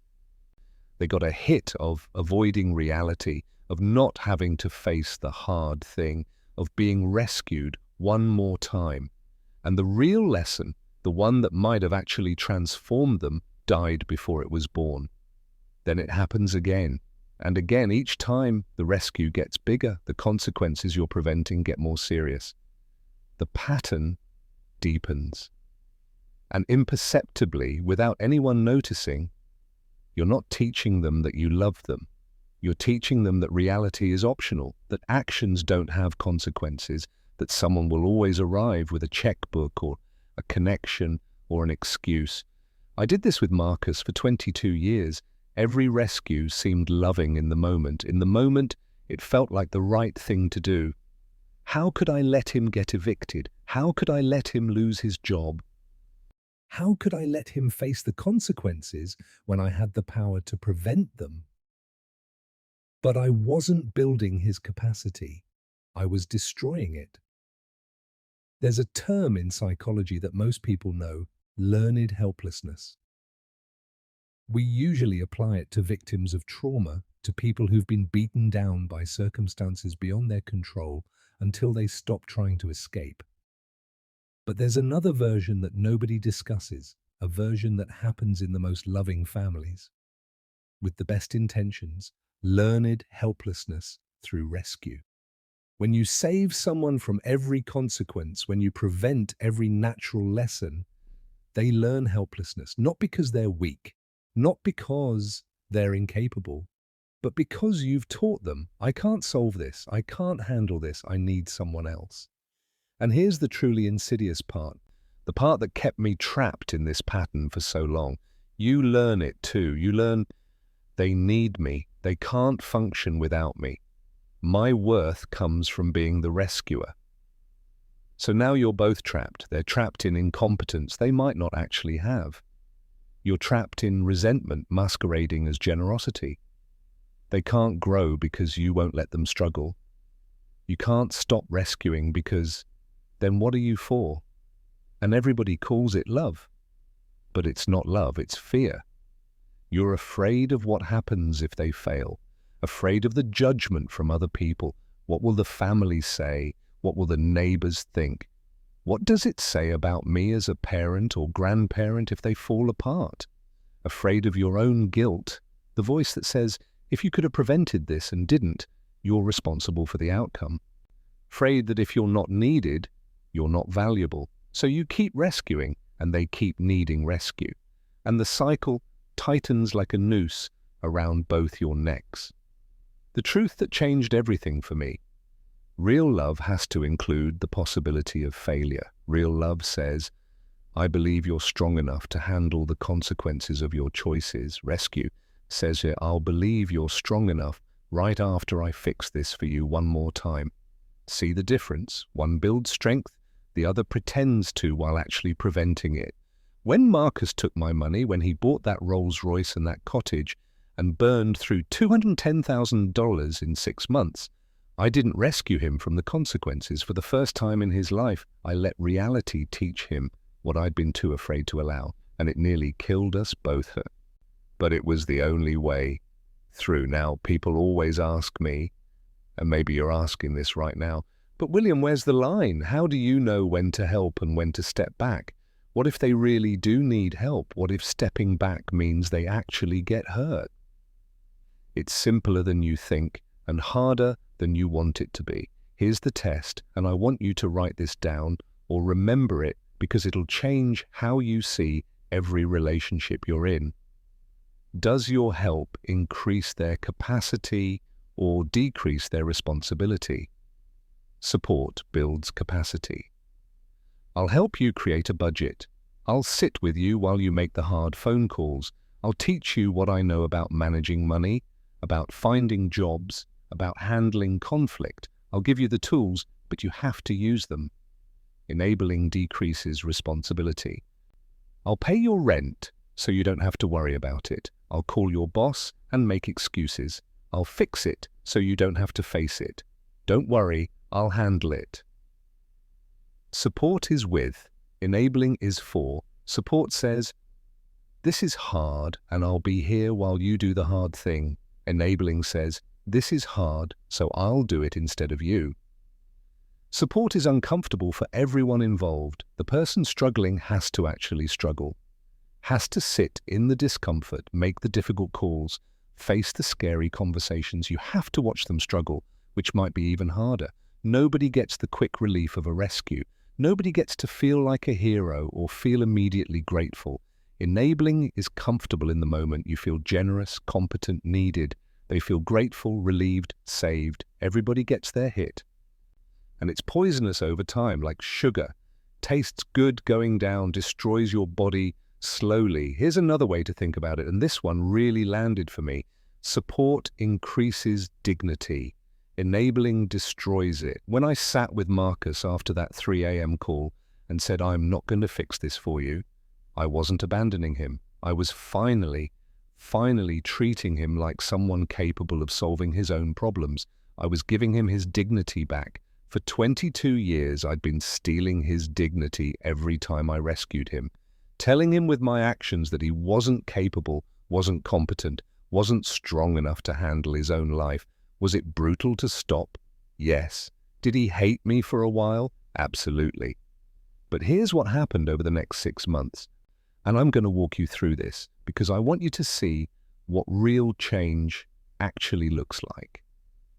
They got a hit of avoiding reality, of not having to face the hard thing, of being rescued one more time. And the real lesson, the one that might have actually transformed them, died before it was born. Then it happens again. And again, each time the rescue gets bigger, the consequences you're preventing get more serious. The pattern deepens. And imperceptibly, without anyone noticing, you're not teaching them that you love them. You're teaching them that reality is optional, that actions don't have consequences, that someone will always arrive with a checkbook or a connection or an excuse. I did this with Marcus for 22 years. Every rescue seemed loving in the moment. In the moment, it felt like the right thing to do. How could I let him get evicted? How could I let him lose his job? How could I let him face the consequences when I had the power to prevent them? But I wasn't building his capacity. I was destroying it. There's a term in psychology that most people know, learned helplessness. We usually apply it to victims of trauma, to people who've been beaten down by circumstances beyond their control until they stop trying to escape. But there's another version that nobody discusses, a version that happens in the most loving families. With the best intentions, learned helplessness through rescue. When you save someone from every consequence, when you prevent every natural lesson, they learn helplessness, not because they're weak, not because they're incapable, but because you've taught them, I can't solve this, I can't handle this, I need someone else. And here's the truly insidious part, the part that kept me trapped in this pattern for so long. You learn it too. You learn they need me, They can't function without me. My worth comes from being the rescuer. So now you're both trapped. They're trapped in incompetence they might not actually have. You're trapped in resentment masquerading as generosity. They can't grow because you won't let them struggle. You can't stop rescuing because then what are you for? And everybody calls it love. But it's not love, it's fear. You're afraid of what happens if they fail, afraid of the judgment from other people. What will the family say? What will the neighbors think? What does it say about me as a parent or grandparent if they fall apart? Afraid of your own guilt, the voice that says, if you could have prevented this and didn't, you're responsible for the outcome. Afraid that if you're not needed, you're not valuable. So you keep rescuing and they keep needing rescue. And the cycle tightens like a noose around both your necks. The truth that changed everything for me. Real love has to include the possibility of failure. Real love says, I believe you're strong enough to handle the consequences of your choices. Rescue says, I'll believe you're strong enough right after I fix this for you one more time. See the difference? One builds strength, the other pretends to while actually preventing it. When Marcus took my money, when he bought that Rolls-Royce and that cottage and burned through $210,000 in 6 months, I didn't rescue him from the consequences. For the first time in his life, I let reality teach him what I'd been too afraid to allow, and it nearly killed us both. But it was the only way through. Now, people always ask me, and maybe you're asking this right now, but William, where's the line? How do you know when to help and when to step back? What if they really do need help? What if stepping back means they actually get hurt? It's simpler than you think and harder than you want it to be. Here's the test, and I want you to write this down or remember it because it'll change how you see every relationship you're in. Does your help increase their capacity or decrease their responsibility? Support builds capacity. I'll help you create a budget. I'll sit with you while you make the hard phone calls. I'll teach you what I know about managing money, about finding jobs, about handling conflict. I'll give you the tools, but you have to use them. Enabling decreases responsibility. I'll pay your rent so you don't have to worry about it. I'll call your boss and make excuses. I'll fix it so you don't have to face it. Don't worry, I'll handle it. Support is with, enabling is for. Support says, this is hard and I'll be here while you do the hard thing. Enabling says, this is hard, so I'll do it instead of you. Support is uncomfortable for everyone involved. The person struggling has to actually struggle, has to sit in the discomfort, make the difficult calls, face the scary conversations. You have to watch them struggle, which might be even harder. Nobody gets the quick relief of a rescue. Nobody gets to feel like a hero or feel immediately grateful. Enabling is comfortable in the moment. You feel generous, competent, needed. They feel grateful, relieved, saved. Everybody gets their hit. And it's poisonous over time, like sugar. Tastes good going down, destroys your body slowly. Here's another way to think about it, and this one really landed for me. Support increases dignity. Enabling destroys it. When I sat with Marcus after that 3 a.m. call and said, I'm not going to fix this for you, I wasn't abandoning him. I was finally treating him like someone capable of solving his own problems. I was giving him his dignity back. For 22 years, I'd been stealing his dignity every time I rescued him, telling him with my actions that he wasn't capable, wasn't competent, wasn't strong enough to handle his own life. Was it brutal to stop? Yes. Did he hate me for a while? Absolutely. But here's what happened over the next 6 months. And I'm going to walk you through this because I want you to see what real change actually looks like.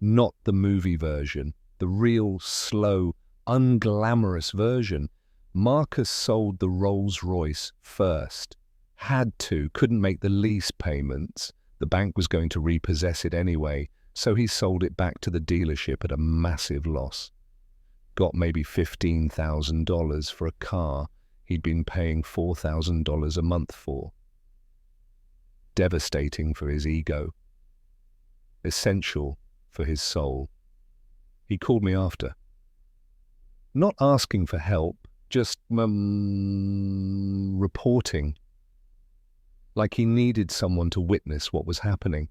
Not the movie version, the real, slow, unglamorous version. Marcus sold the Rolls-Royce first. Had to, couldn't make the lease payments. The bank was going to repossess it anyway. So he sold it back to the dealership at a massive loss. Got maybe $15,000 for a car he'd been paying $4,000 a month for. Devastating for his ego. essential for his soul. He called me after. Not asking for help, just reporting. Like he needed someone to witness what was happening.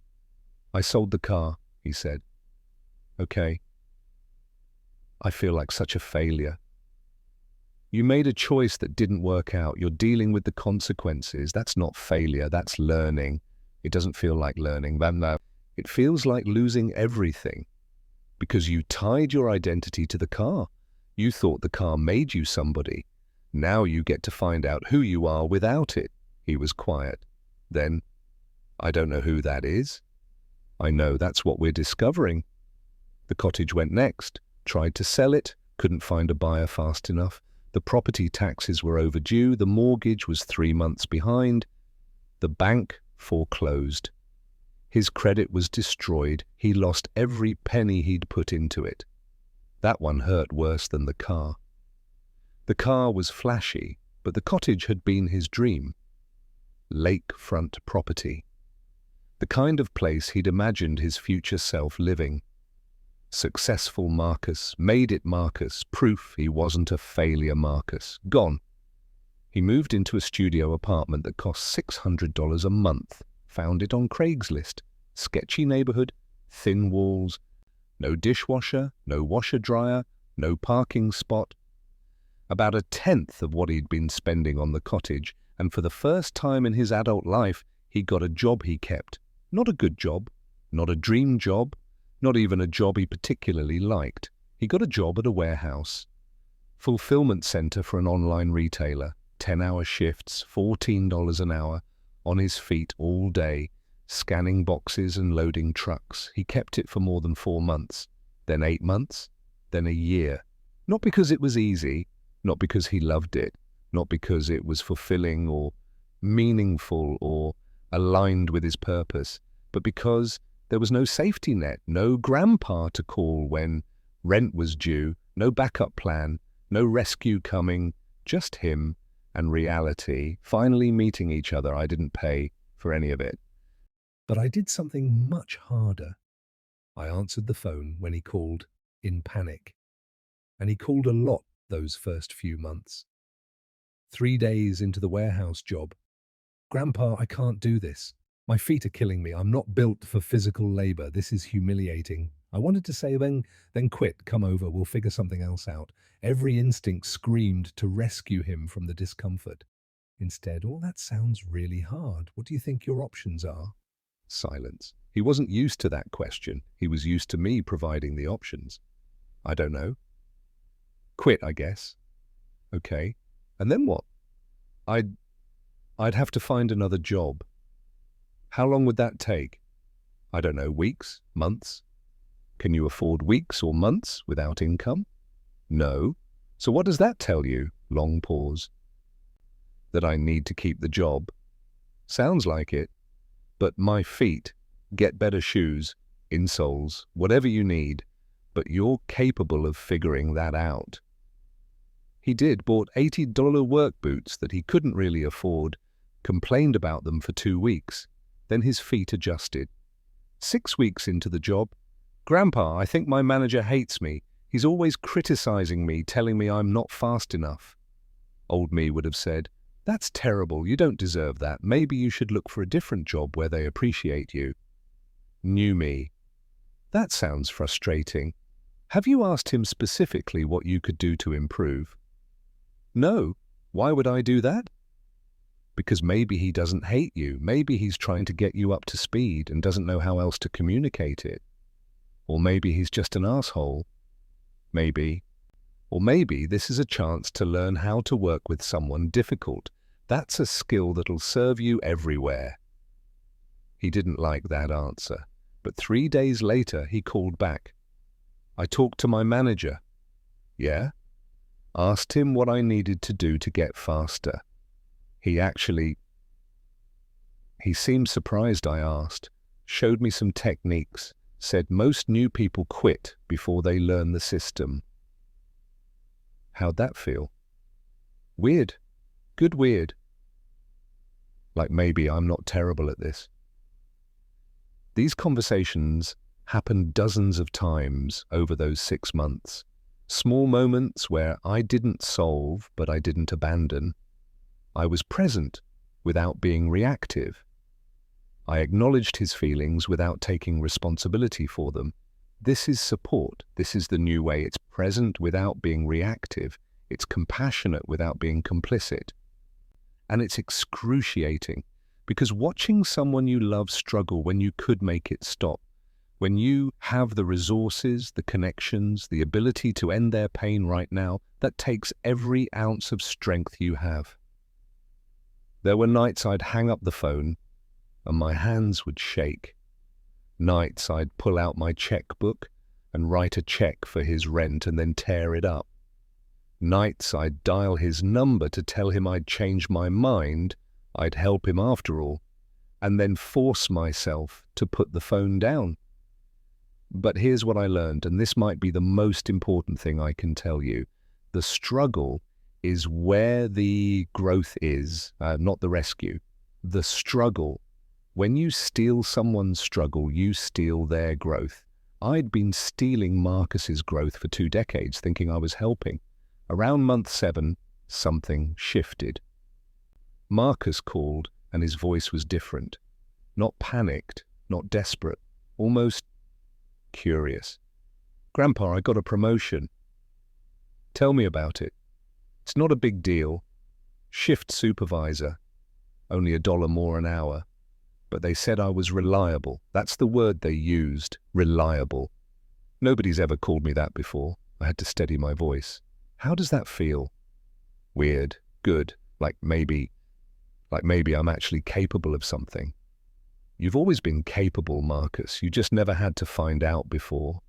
I sold the car, he said. Okay. I feel like such a failure. You made a choice that didn't work out. You're dealing with the consequences. That's not failure, that's learning. It doesn't feel like learning. It feels like losing everything because you tied your identity to the car. You thought the car made you somebody. Now you get to find out who you are without it. He was quiet. Then, I don't know who that is. I know that's what we're discovering. The cottage went next. Tried to sell it. Couldn't find a buyer fast enough. The property taxes were overdue. The mortgage was 3 months behind. The bank foreclosed. His credit was destroyed. He lost every penny he'd put into it. That one hurt worse than the car. The car was flashy, but the cottage had been his dream. Lakefront property. The kind of place he'd imagined his future self living. Successful Marcus, made it Marcus, proof he wasn't a failure Marcus. Gone. He moved into a studio apartment that cost $600 a month. Found it on Craigslist. Sketchy neighborhood, thin walls, no dishwasher, no washer-dryer, no parking spot. About 1/10 of what he'd been spending on the cottage, and for the first time in his adult life, he got a job he kept. Not a good job, not a dream job, not even a job he particularly liked. He got a job at a warehouse. Fulfillment center for an online retailer. 10-hour shifts, $14 an hour, on his feet all day, scanning boxes and loading trucks. He kept it for more than 4 months, then 8 months, then a year. Not because it was easy, not because he loved it, not because it was fulfilling or meaningful or aligned with his purpose, but because there was no safety net, no grandpa to call when rent was due, no backup plan, no rescue coming, just him and reality finally meeting each other. I didn't pay for any of it. But I did something much harder. I answered the phone when he called in panic. And he called a lot those first few months. 3 days into the warehouse job. Grandpa, I can't do this. My feet are killing me. I'm not built for physical labor. This is humiliating. I wanted to say, then quit. Come over. We'll figure something else out. Every instinct screamed to rescue him from the discomfort. Instead, oh, that sounds really hard. What do you think your options are? Silence. He wasn't used to that question. He was used to me providing the options. I don't know. Quit, I guess. Okay. And then what? I'd have to find another job. How long would that take? I don't know, weeks, months? Can you afford weeks or months without income? No. So what does that tell you? Long pause. That I need to keep the job. Sounds like it. But my feet, get better shoes, insoles, whatever you need, but you're capable of figuring that out. He bought $80 work boots that he couldn't really afford, complained about them for 2 weeks. Then his feet adjusted. 6 weeks into the job, Grandpa, I think my manager hates me. He's always criticizing me, telling me I'm not fast enough. Old me would have said, that's terrible, you don't deserve that. Maybe you should look for a different job where they appreciate you. New me. That sounds frustrating. Have you asked him specifically what you could do to improve? No. Why would I do that? Because maybe he doesn't hate you. Maybe he's trying to get you up to speed and doesn't know how else to communicate it. Or maybe he's just an asshole. Maybe. Or maybe this is a chance to learn how to work with someone difficult. That's a skill that'll serve you everywhere. He didn't like that answer, but 3 days later he called back. I talked to my manager. Yeah? Asked him what I needed to do to get faster. He seemed surprised I asked, showed me some techniques, said most new people quit before they learn the system. How'd that feel? Weird. Good weird. Like maybe I'm not terrible at this. These conversations happened dozens of times over those 6 months. Small moments where I didn't solve, but I didn't abandon. I was present without being reactive. I acknowledged his feelings without taking responsibility for them. This is support. This is the new way. It's present without being reactive. It's compassionate without being complicit. And it's excruciating, because watching someone you love struggle when you could make it stop, when you have the resources, the connections, the ability to end their pain right now, that takes every ounce of strength you have. There were nights I'd hang up the phone and my hands would shake. Nights I'd pull out my checkbook and write a check for his rent and then tear it up. Nights I'd dial his number to tell him I'd changed my mind, I'd help him after all, and then force myself to put the phone down. But here's what I learned, and this might be the most important thing I can tell you. The struggle is where the growth is, not the rescue. The struggle. When you steal someone's struggle, you steal their growth. I'd been stealing Marcus's growth for 2 decades, thinking I was helping. Around month 7, something shifted. Marcus called, and his voice was different. Not panicked, not desperate, almost curious. "Grandpa, I got a promotion." "Tell me about it." "It's not a big deal. Shift supervisor. Only $1 more an hour. But they said I was reliable." That's the word they used, reliable. Nobody's ever called me that before. I had to steady my voice. "How does that feel?" "Weird. Good. Like maybe I'm actually capable of something." "You've always been capable, Marcus. You just never had to find out before."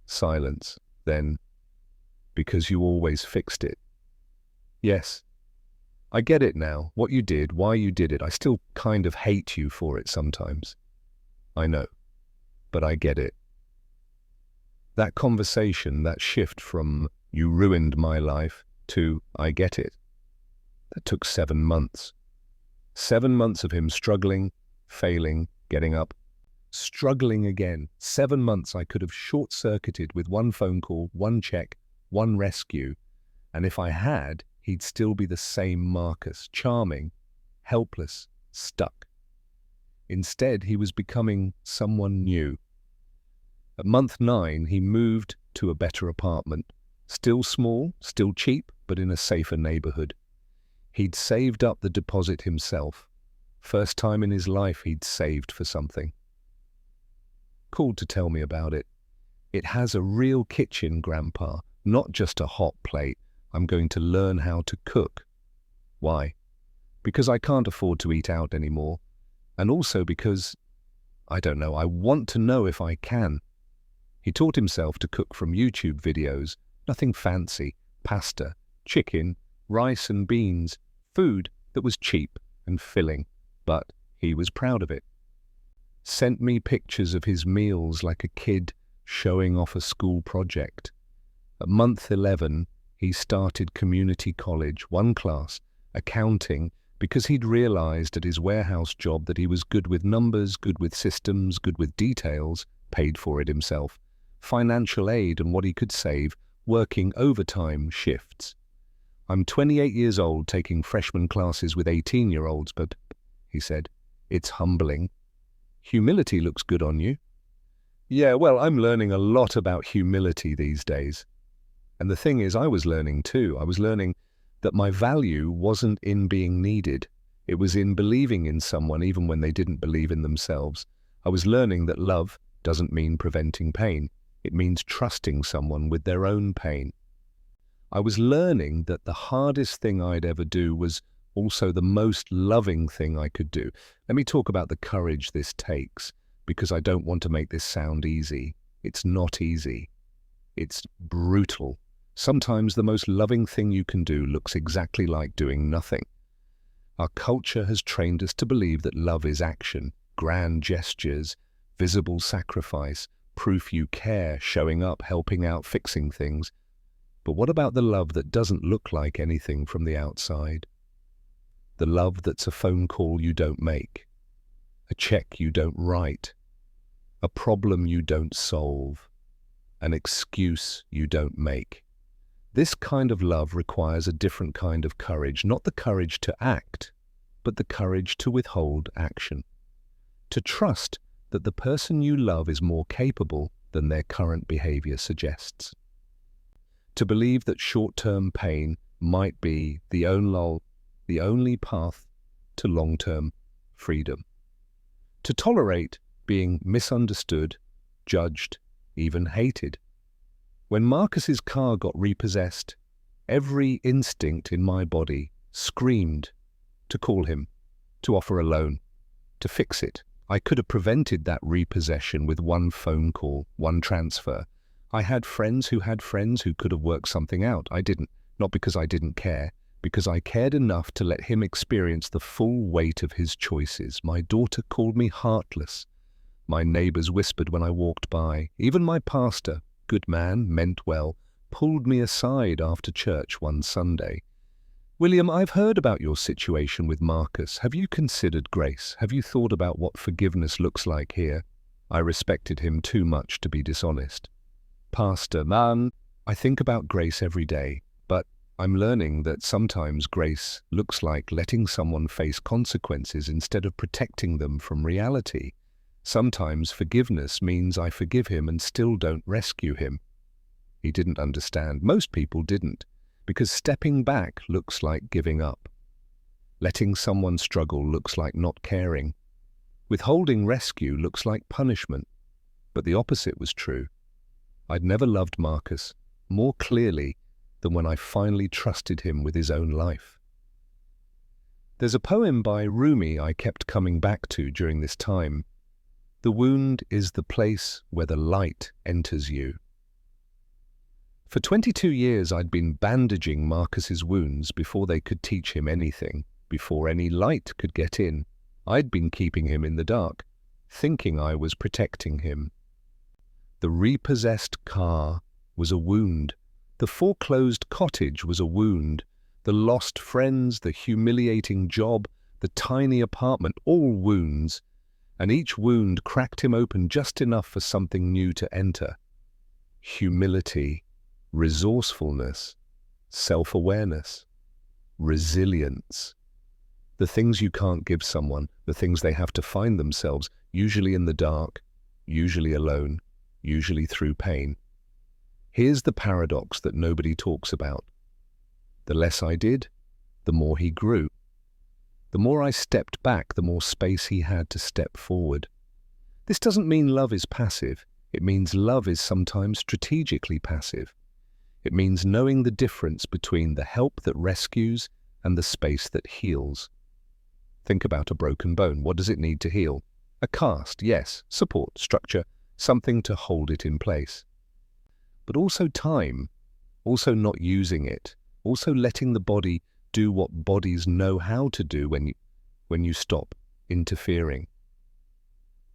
Silence. Then, "Because you always fixed it." "Yes. I get it now. What you did, why you did it. I still kind of hate you for it sometimes." "I know. But I get it." That conversation, that shift from "you ruined my life" to "I get it," that took 7 months. 7 months of him struggling, failing, getting up, struggling again. 7 months I could have short-circuited with one phone call, one check, one rescue. And if I had, he'd still be the same Marcus, charming, helpless, stuck. Instead, he was becoming someone new. At month 9, he moved to a better apartment. Still small, still cheap, but in a safer neighborhood. He'd saved up the deposit himself. First time in his life he'd saved for something. Called to tell me about it. "It has a real kitchen, Grandpa, not just a hot plate. I'm going to learn how to cook." "Why?" "Because I can't afford to eat out anymore. And also because, I don't know, I want to know if I can." He taught himself to cook from YouTube videos. Nothing fancy. Pasta, chicken, rice and beans. Food that was cheap and filling. But he was proud of it. Sent me pictures of his meals like a kid showing off a school project. At month 11, he started community college, one class, accounting, because he'd realized at his warehouse job that he was good with numbers, good with systems, good with details, paid for it himself, financial aid and what he could save, working overtime shifts. "I'm 28 years old taking freshman classes with 18-year-olds, but," he said, "it's humbling." "Humility looks good on you." "Yeah, well, I'm learning a lot about humility these days." And the thing is, I was learning too. I was learning that my value wasn't in being needed. It was in believing in someone even when they didn't believe in themselves. I was learning that love doesn't mean preventing pain. It means trusting someone with their own pain. I was learning that the hardest thing I'd ever do was also the most loving thing I could do. Let me talk about the courage this takes, because I don't want to make this sound easy. It's not easy. It's brutal. Sometimes the most loving thing you can do looks exactly like doing nothing. Our culture has trained us to believe that love is action, grand gestures, visible sacrifice, proof you care, showing up, helping out, fixing things. But what about the love that doesn't look like anything from the outside? The love that's a phone call you don't make, a check you don't write, a problem you don't solve, an excuse you don't make. This kind of love requires a different kind of courage, not the courage to act, but the courage to withhold action. To trust that the person you love is more capable than their current behavior suggests. To believe that short-term pain might be the only path to long-term freedom. To tolerate being misunderstood, judged, even hated. When Marcus's car got repossessed, every instinct in my body screamed to call him, to offer a loan, to fix it. I could have prevented that repossession with one phone call, one transfer. I had friends who could have worked something out. I didn't, not because I didn't care, because I cared enough to let him experience the full weight of his choices. My daughter called me heartless. My neighbors whispered when I walked by. Even my pastor, good man, meant well, pulled me aside after church one Sunday. William, I've heard about your situation with Marcus. Have you considered grace? Have you thought about what forgiveness looks like here? I respected him too much to be dishonest. Pastor, man, I think about grace every day, but I'm learning that sometimes grace looks like letting someone face consequences instead of protecting them from reality. Sometimes forgiveness means I forgive him and still don't rescue him. He didn't understand. Most people didn't, because stepping back looks like giving up. Letting someone struggle looks like not caring. Withholding rescue looks like punishment. But the opposite was true. I'd never loved Marcus more clearly than when I finally trusted him with his own life. There's a poem by Rumi I kept coming back to during this time. The wound is the place where the light enters you. For 22 years I'd been bandaging Marcus's wounds before they could teach him anything, before any light could get in. I'd been keeping him in the dark, thinking I was protecting him. The repossessed car was a wound. The foreclosed cottage was a wound. The lost friends, the humiliating job, the tiny apartment, all wounds. And each wound cracked him open just enough for something new to enter. Humility, resourcefulness, self-awareness, resilience. The things you can't give someone, the things they have to find themselves, usually in the dark, usually alone, usually through pain. Here's the paradox that nobody talks about. The less I did, the more he grew. The more I stepped back, the more space he had to step forward. This doesn't mean love is passive. It means love is sometimes strategically passive. It means knowing the difference between the help that rescues and the space that heals. Think about a broken bone. What does it need to heal? A cast, yes, support, structure, something to hold it in place. But also time, also not using it, also letting the body do what bodies know how to do when you stop interfering.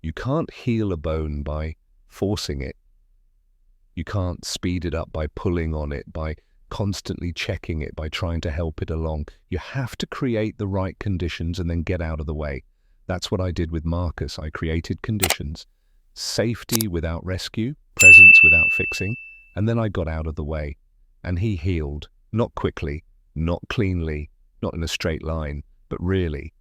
You can't heal a bone by forcing it. You can't speed it up by pulling on it, by constantly checking it, by trying to help it along. You have to create the right conditions and then get out of the way. That's what I did with Marcus. I created conditions. Safety without rescue, presence without fixing, and then I got out of the way. And he healed, not quickly, not cleanly, not in a straight line, but really.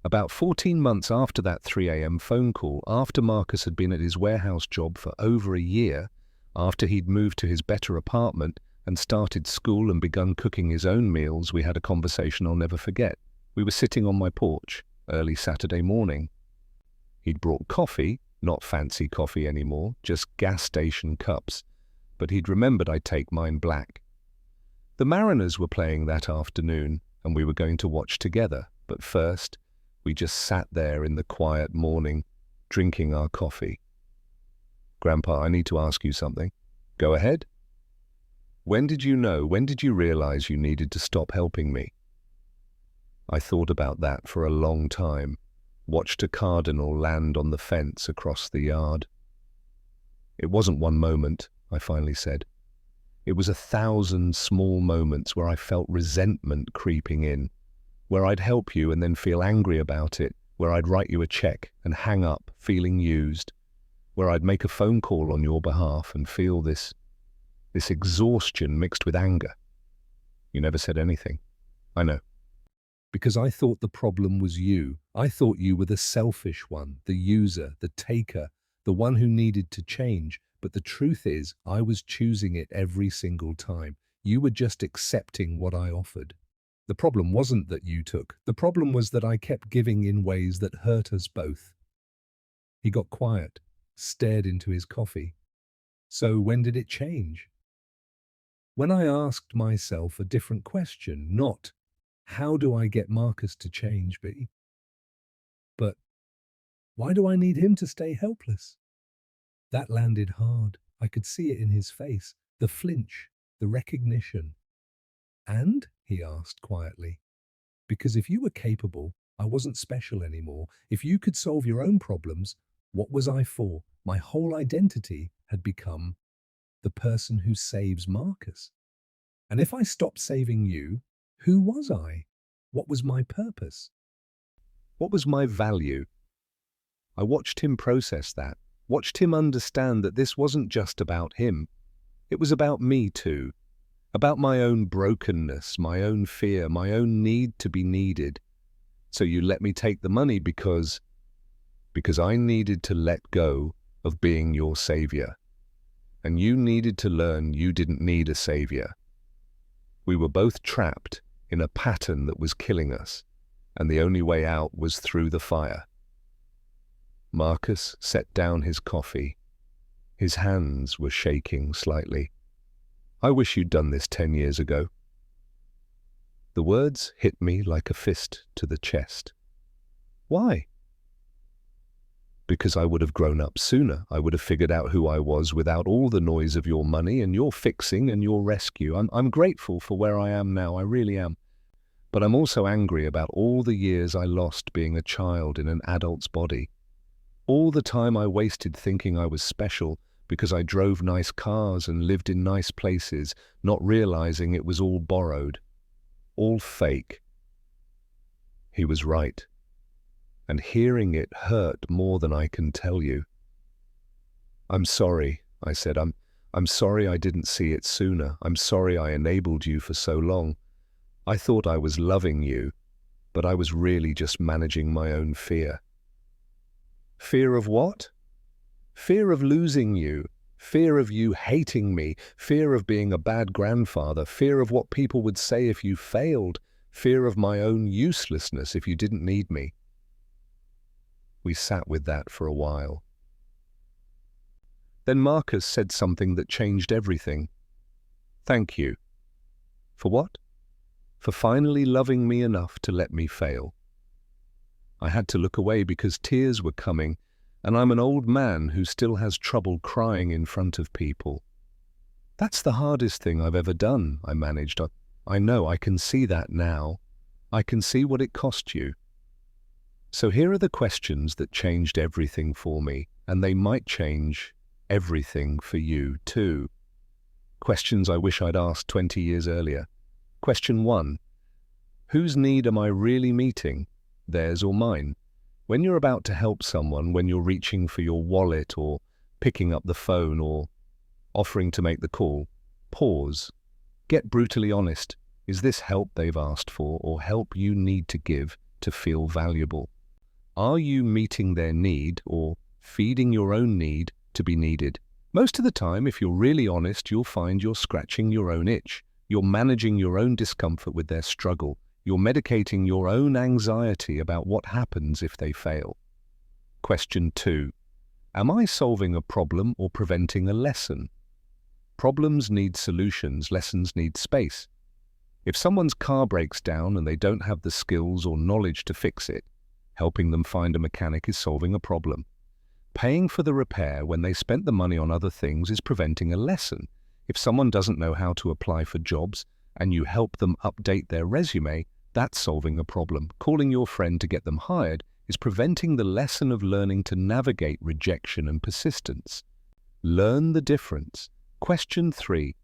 About 14 months after that 3 a.m. phone call, after Marcus had been at his warehouse job for over a year, after he'd moved to his better apartment and started school and begun cooking his own meals, we had a conversation I'll never forget. We were sitting on my porch, early Saturday morning. He'd brought coffee, not fancy coffee anymore, just gas station cups, but he'd remembered I'd take mine black. The Mariners were playing that afternoon, and we were going to watch together, but first, we just sat there in the quiet morning, drinking our coffee. Grandpa, I need to ask you something. Go ahead. When did you know, when did you realize you needed to stop helping me? I thought about that for a long time, watched a cardinal land on the fence across the yard. It wasn't one moment, I finally said. It was 1,000 small moments where I felt resentment creeping in, where I'd help you and then feel angry about it, where I'd write you a check and hang up feeling used, where I'd make a phone call on your behalf and feel this exhaustion mixed with anger. You never said anything. I know. Because I thought the problem was you. I thought you were the selfish one, the user, the taker, the one who needed to change. But the truth is, I was choosing it every single time. You were just accepting what I offered. The problem wasn't that you took. The problem was that I kept giving in ways that hurt us both. He got quiet, stared into his coffee. So when did it change? When I asked myself a different question, not, how do I get Marcus to change, but why do I need him to stay helpless? That landed hard. I could see it in his face, the flinch, the recognition. And, he asked quietly, because if you were capable, I wasn't special anymore. If you could solve your own problems, what was I for? My whole identity had become the person who saves Marcus. And if I stopped saving you, who was I? What was my purpose? What was my value? I watched him process that, watched him understand that this wasn't just about him. It was about me too, about my own brokenness, my own fear, my own need to be needed. So you let me take the money because I needed to let go of being your savior. And you needed to learn you didn't need a savior. We were both trapped in a pattern that was killing us, and the only way out was through the fire. Marcus set down his coffee. His hands were shaking slightly. I wish you'd done this 10 years ago. The words hit me like a fist to the chest. Why? Because I would have grown up sooner. I would have figured out who I was without all the noise of your money and your fixing and your rescue. I'm grateful for where I am now, I really am. But I'm also angry about all the years I lost being a child in an adult's body. All the time I wasted thinking I was special because I drove nice cars and lived in nice places, not realizing it was all borrowed, all fake. He was right. And hearing it hurt more than I can tell you. I'm sorry, I said. I'm sorry I didn't see it sooner. I'm sorry I enabled you for so long. I thought I was loving you, but I was really just managing my own fear. Fear of what? Fear of losing you. Fear of you hating me. Fear of being a bad grandfather. Fear of what people would say if you failed. Fear of my own uselessness if you didn't need me. We sat with that for a while. Then Marcus said something that changed everything. Thank you. For what? For finally loving me enough to let me fail. I had to look away because tears were coming, and I'm an old man who still has trouble crying in front of people. That's the hardest thing I've ever done, I managed. I know, I can see that now. I can see what it cost you. So here are the questions that changed everything for me, and they might change everything for you too. Questions I wish I'd asked 20 years earlier. Question 1. Whose need am I really meeting, theirs or mine? When you're about to help someone, when you're reaching for your wallet or picking up the phone or offering to make the call, pause. Get brutally honest. Is this help they've asked for or help you need to give to feel valuable? Are you meeting their need or feeding your own need to be needed? Most of the time, if you're really honest, you'll find you're scratching your own itch. You're managing your own discomfort with their struggle. You're medicating your own anxiety about what happens if they fail. Question 2. Am I solving a problem or preventing a lesson? Problems need solutions, lessons need space. If someone's car breaks down and they don't have the skills or knowledge to fix it, helping them find a mechanic is solving a problem. Paying for the repair when they spent the money on other things is preventing a lesson. If someone doesn't know how to apply for jobs and you help them update their resume, that's solving a problem. Calling your friend to get them hired is preventing the lesson of learning to navigate rejection and persistence. Learn the difference. Question 3.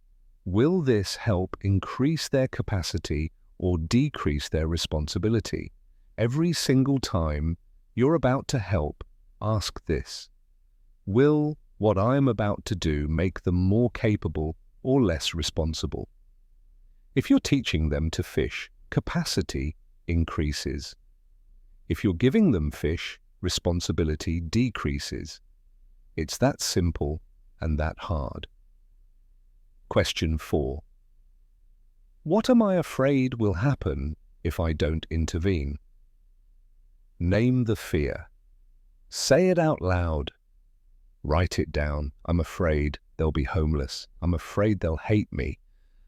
Will this help increase their capacity or decrease their responsibility? Every single time you're about to help, ask this. Will what I am about to do make them more capable or less responsible? If you're teaching them to fish, capacity increases. If you're giving them fish, responsibility decreases. It's that simple and that hard. Question 4. What am I afraid will happen if I don't intervene? Name the fear. Say it out loud. Write it down. I'm afraid they'll be homeless. I'm afraid they'll hate me.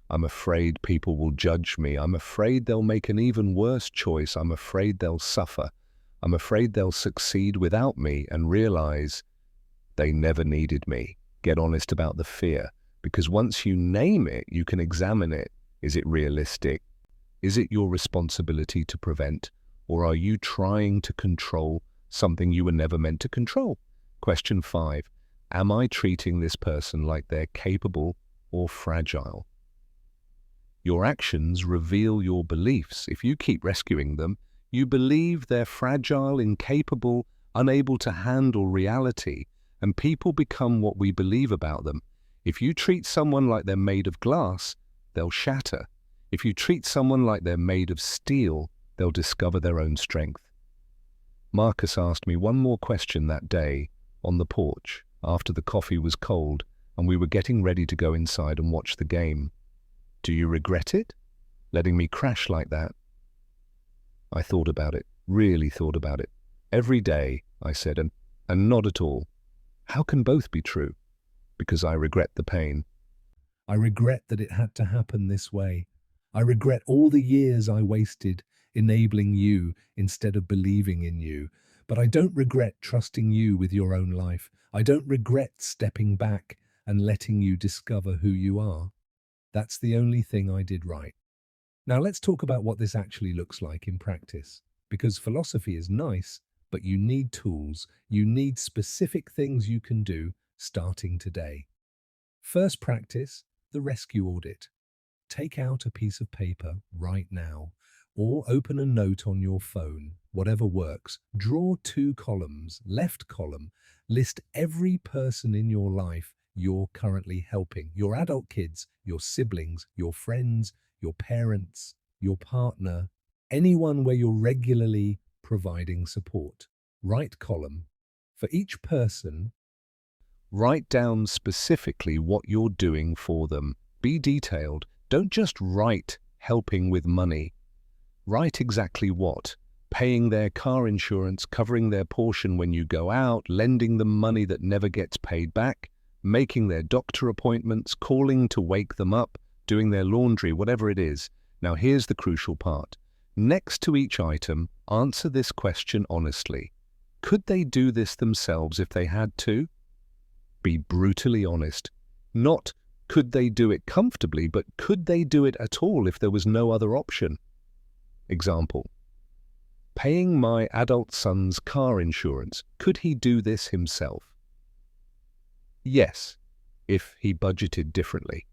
I'm afraid people will judge me. I'm afraid they'll make an even worse choice. I'm afraid they'll suffer. I'm afraid they'll succeed without me and realize they never needed me. Get honest about the fear, because once you name it, you can examine it. Is it realistic? Is it your responsibility to prevent? Or are you trying to control something you were never meant to control? Question 5. Am I treating this person like they're capable or fragile? Your actions reveal your beliefs. If you keep rescuing them, you believe they're fragile, incapable, unable to handle reality, and people become what we believe about them. If you treat someone like they're made of glass, they'll shatter. If you treat someone like they're made of steel, they'll discover their own strength. Marcus asked me one more question that day on the porch after the coffee was cold and we were getting ready to go inside and watch the game. Do you regret it? Letting me crash like that? I thought about it, really thought about it. Every day, I said, and not at all. How can both be true? Because I regret the pain. I regret that it had to happen this way. I regret all the years I wasted enabling you instead of believing in you. But I don't regret trusting you with your own life. I don't regret stepping back and letting you discover who you are. That's the only thing I did right. Now let's talk about what this actually looks like in practice. Because philosophy is nice, but you need tools. You need specific things you can do starting today. First practice, the rescue audit. Take out a piece of paper right now, or open a note on your phone, whatever works. Draw 2 columns. Left column, list every person in your life you're currently helping. Your adult kids, your siblings, your friends, your parents, your partner, anyone where you're regularly providing support. Right column, for each person, Write down specifically what you're doing for them. Be detailed. Don't just write helping with money. Write exactly what. Paying their car insurance, covering their portion when you go out, lending them money that never gets paid back, making their doctor appointments, calling to wake them up, doing their laundry, whatever it is. Now here's the crucial part. Next to each item, answer this question honestly. Could they do this themselves if they had to? Be brutally honest. Not could they do it comfortably, but could they do it at all if there was no other option? Example. Paying my adult son's car insurance. Could he do this himself? Yes, if he budgeted differently.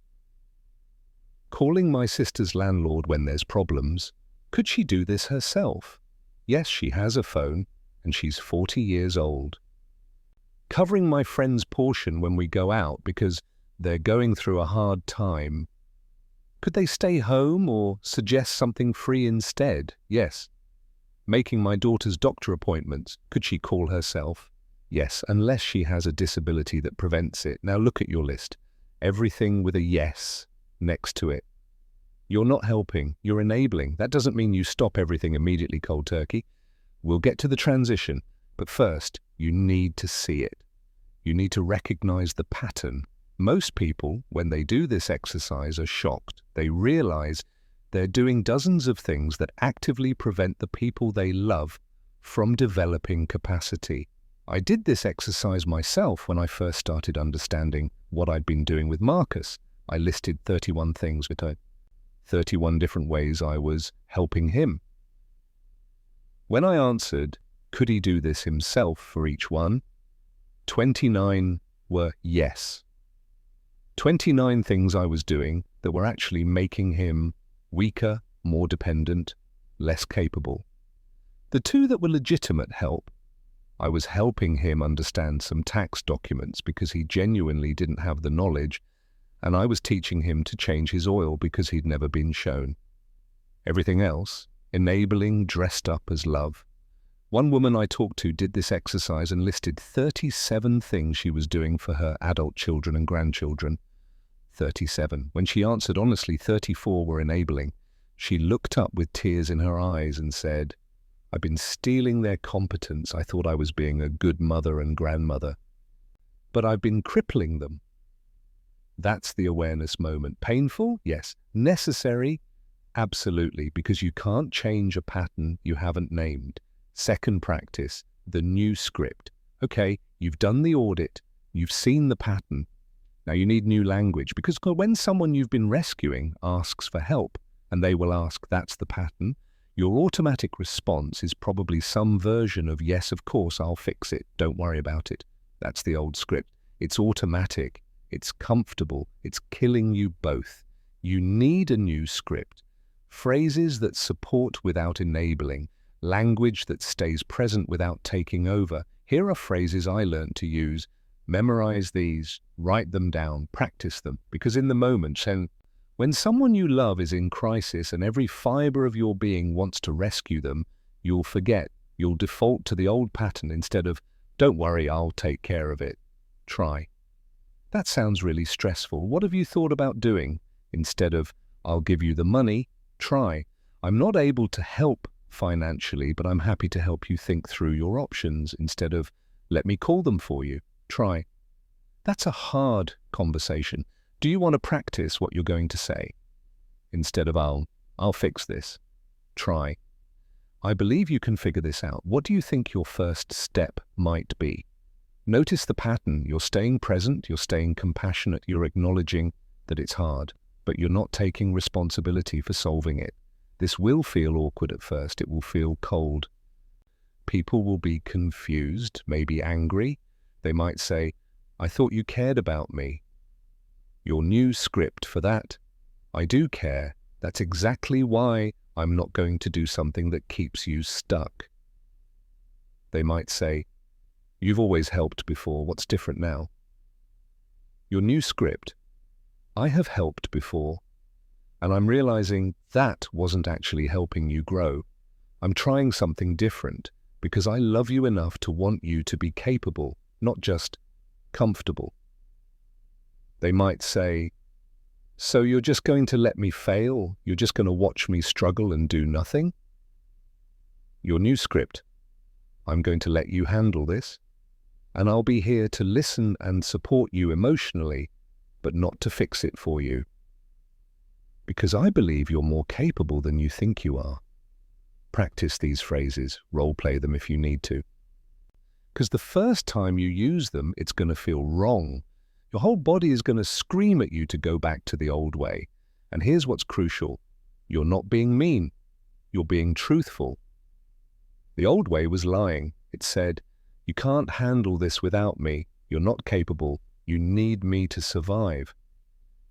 Calling my sister's landlord when there's problems. Could she do this herself? Yes, she has a phone, and she's 40 years old. Covering my friend's portion when we go out because they're going through a hard time. Could they stay home or suggest something free instead? Yes. Making my daughter's doctor appointments. Could she call herself? Yes, unless she has a disability that prevents it. Now look at your list. Everything with a yes next to it. You're not helping, you're enabling. That doesn't mean you stop everything immediately cold turkey. We'll get to the transition, but first, you need to see it. You need to recognize the pattern. Most people, when they do this exercise, are shocked. They realize they're doing dozens of things that actively prevent the people they love from developing capacity. I did this exercise myself when I first started understanding what I'd been doing with Marcus. I listed 31 things, 31 different ways I was helping him. When I answered, could he do this himself for each one? 29 were yes. 29 things I was doing that were actually making him weaker, more dependent, less capable. The 2 that were legitimate help, I was helping him understand some tax documents because he genuinely didn't have the knowledge, and I was teaching him to change his oil because he'd never been shown. Everything else, enabling, dressed up as love. One woman I talked to did this exercise and listed 37 things she was doing for her adult children and grandchildren. 37. When she answered honestly, 34 were enabling. She looked up with tears in her eyes and said, "I've been stealing their competence. I thought I was being a good mother and grandmother, but I've been crippling them." That's the awareness moment. Painful? Yes. Necessary? Absolutely, because you can't change a pattern you haven't named. Second practice, the new script. Okay, you've done the audit, you've seen the pattern. Now you need new language, because when someone you've been rescuing asks for help, and they will ask, "That's the pattern," your automatic response is probably some version of, "Yes, of course, I'll fix it. Don't worry about it." That's the old script. It's automatic. It's comfortable. It's killing you both. You need a new script. Phrases that support without enabling. Language that stays present without taking over. Here are phrases I learned to use. Memorize these. Write them down. Practice them. Because in the moment, when someone you love is in crisis and every fiber of your being wants to rescue them, you'll forget. You'll default to the old pattern instead of, "Don't worry, I'll take care of it." Try. That sounds really stressful. What have you thought about doing? Instead of, "I'll give you the money," try, "I'm not able to help financially, but I'm happy to help you think through your options," instead of, "Let me call them for you." Try. That's a hard conversation. Do you want to practice what you're going to say? Instead of, I'll fix this. Try. I believe you can figure this out. What do you think your first step might be? Notice the pattern. You're staying present, you're staying compassionate, you're acknowledging that it's hard, but you're not taking responsibility for solving it. This will feel awkward at first. It will feel cold. People will be confused, maybe angry. They might say, "I thought you cared about me." Your new script for that, "I do care. That's exactly why I'm not going to do something that keeps you stuck." They might say, "You've always helped before. What's different now?" Your new script, "I have helped before, and I'm realizing that wasn't actually helping you grow. I'm trying something different because I love you enough to want you to be capable, not just comfortable." They might say, "So you're just going to let me fail? You're just going to watch me struggle and do nothing?" Your new script, "I'm going to let you handle this, and I'll be here to listen and support you emotionally, but not to fix it for you. Because I believe you're more capable than you think you are." Practice these phrases, role-play them if you need to. Because the first time you use them, it's going to feel wrong. Your whole body is going to scream at you to go back to the old way. And here's what's crucial. You're not being mean. You're being truthful. The old way was lying. It said, "You can't handle this without me. You're not capable. You need me to survive."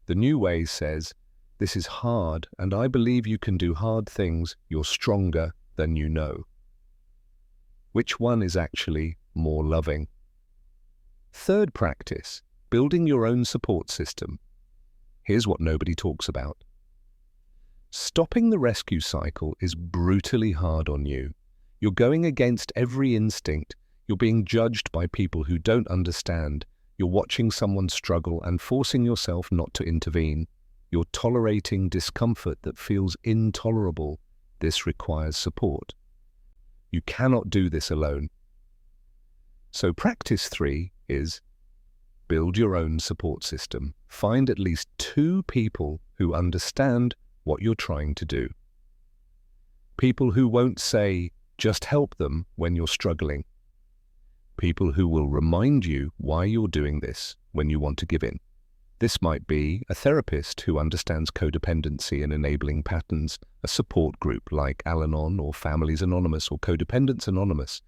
The new way says, "This is hard, and I believe you can do hard things. You're stronger than you know." Which one is actually more loving? Third practice, building your own support system. Here's what nobody talks about. Stopping the rescue cycle is brutally hard on you. You're going against every instinct. You're being judged by people who don't understand. You're watching someone struggle and forcing yourself not to intervene. You're tolerating discomfort that feels intolerable. This requires support. You cannot do this alone. So practice 3 is build your own support system. Find at least 2 people who understand what you're trying to do. People who won't say, "Just help them," when you're struggling. People who will remind you why you're doing this when you want to give in. This might be a therapist who understands codependency and enabling patterns, a support group like Al-Anon or Families Anonymous or Codependents Anonymous,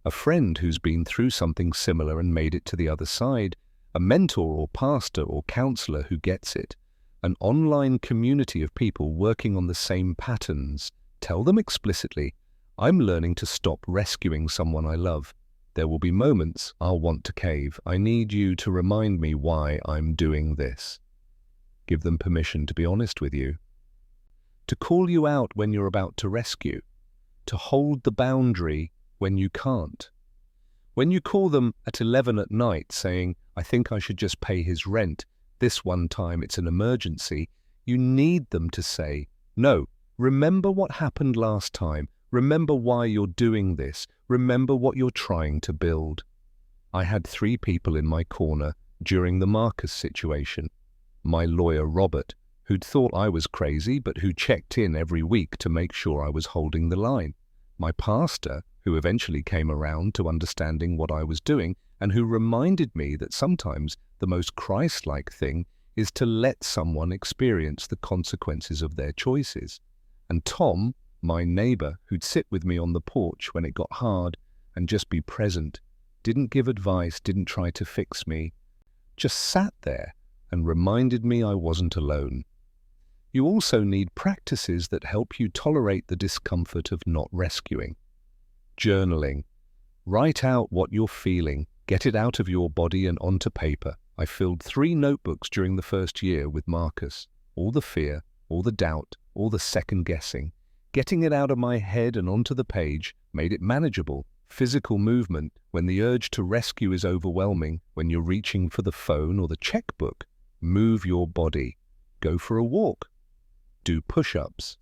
a friend who's been through something similar and made it to the other side, a mentor or pastor or counselor who gets it, an online community of people working on the same patterns. Tell them explicitly, "I'm learning to stop rescuing someone I love. There will be moments I'll want to cave. I need you to remind me why I'm doing this. Give them permission to be honest with you. To call you out when you're about to rescue. To hold the boundary when you can't. When you call them at 11 at night saying, I think I should just pay his rent, this one time it's an emergency, you need them to say, no, remember what happened last time, remember why you're doing this, remember what you're trying to build. I had 3 people in my corner during the Marcus situation. My lawyer Robert, who'd thought I was crazy but who checked in every week to make sure I was holding the line. My pastor, who eventually came around to understanding what I was doing and who reminded me that sometimes the most Christ-like thing is to let someone experience the consequences of their choices. And Tom, my neighbor, who'd sit with me on the porch when it got hard and just be present, didn't give advice, didn't try to fix me, just sat there and reminded me I wasn't alone. You also need practices that help you tolerate the discomfort of not rescuing. Journaling. Write out what you're feeling, get it out of your body and onto paper. I filled 3 notebooks during the first year with Marcus. All the fear, all the doubt, all the second guessing. Getting it out of my head and onto the page made it manageable. Physical movement, when the urge to rescue is overwhelming, when you're reaching for the phone or the checkbook, move your body. Go for a walk. Do push-ups.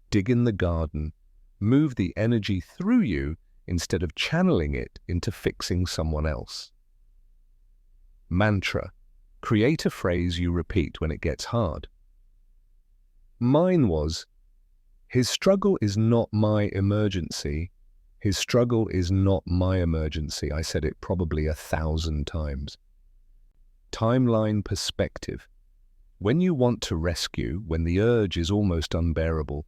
Dig in the garden. Move the energy through you instead of channeling it into fixing someone else. Mantra. Create a phrase you repeat when it gets hard. Mine was, his struggle is not my emergency. His struggle is not my emergency. I said it probably 1,000 times. Timeline perspective. When you want to rescue, when the urge is almost unbearable,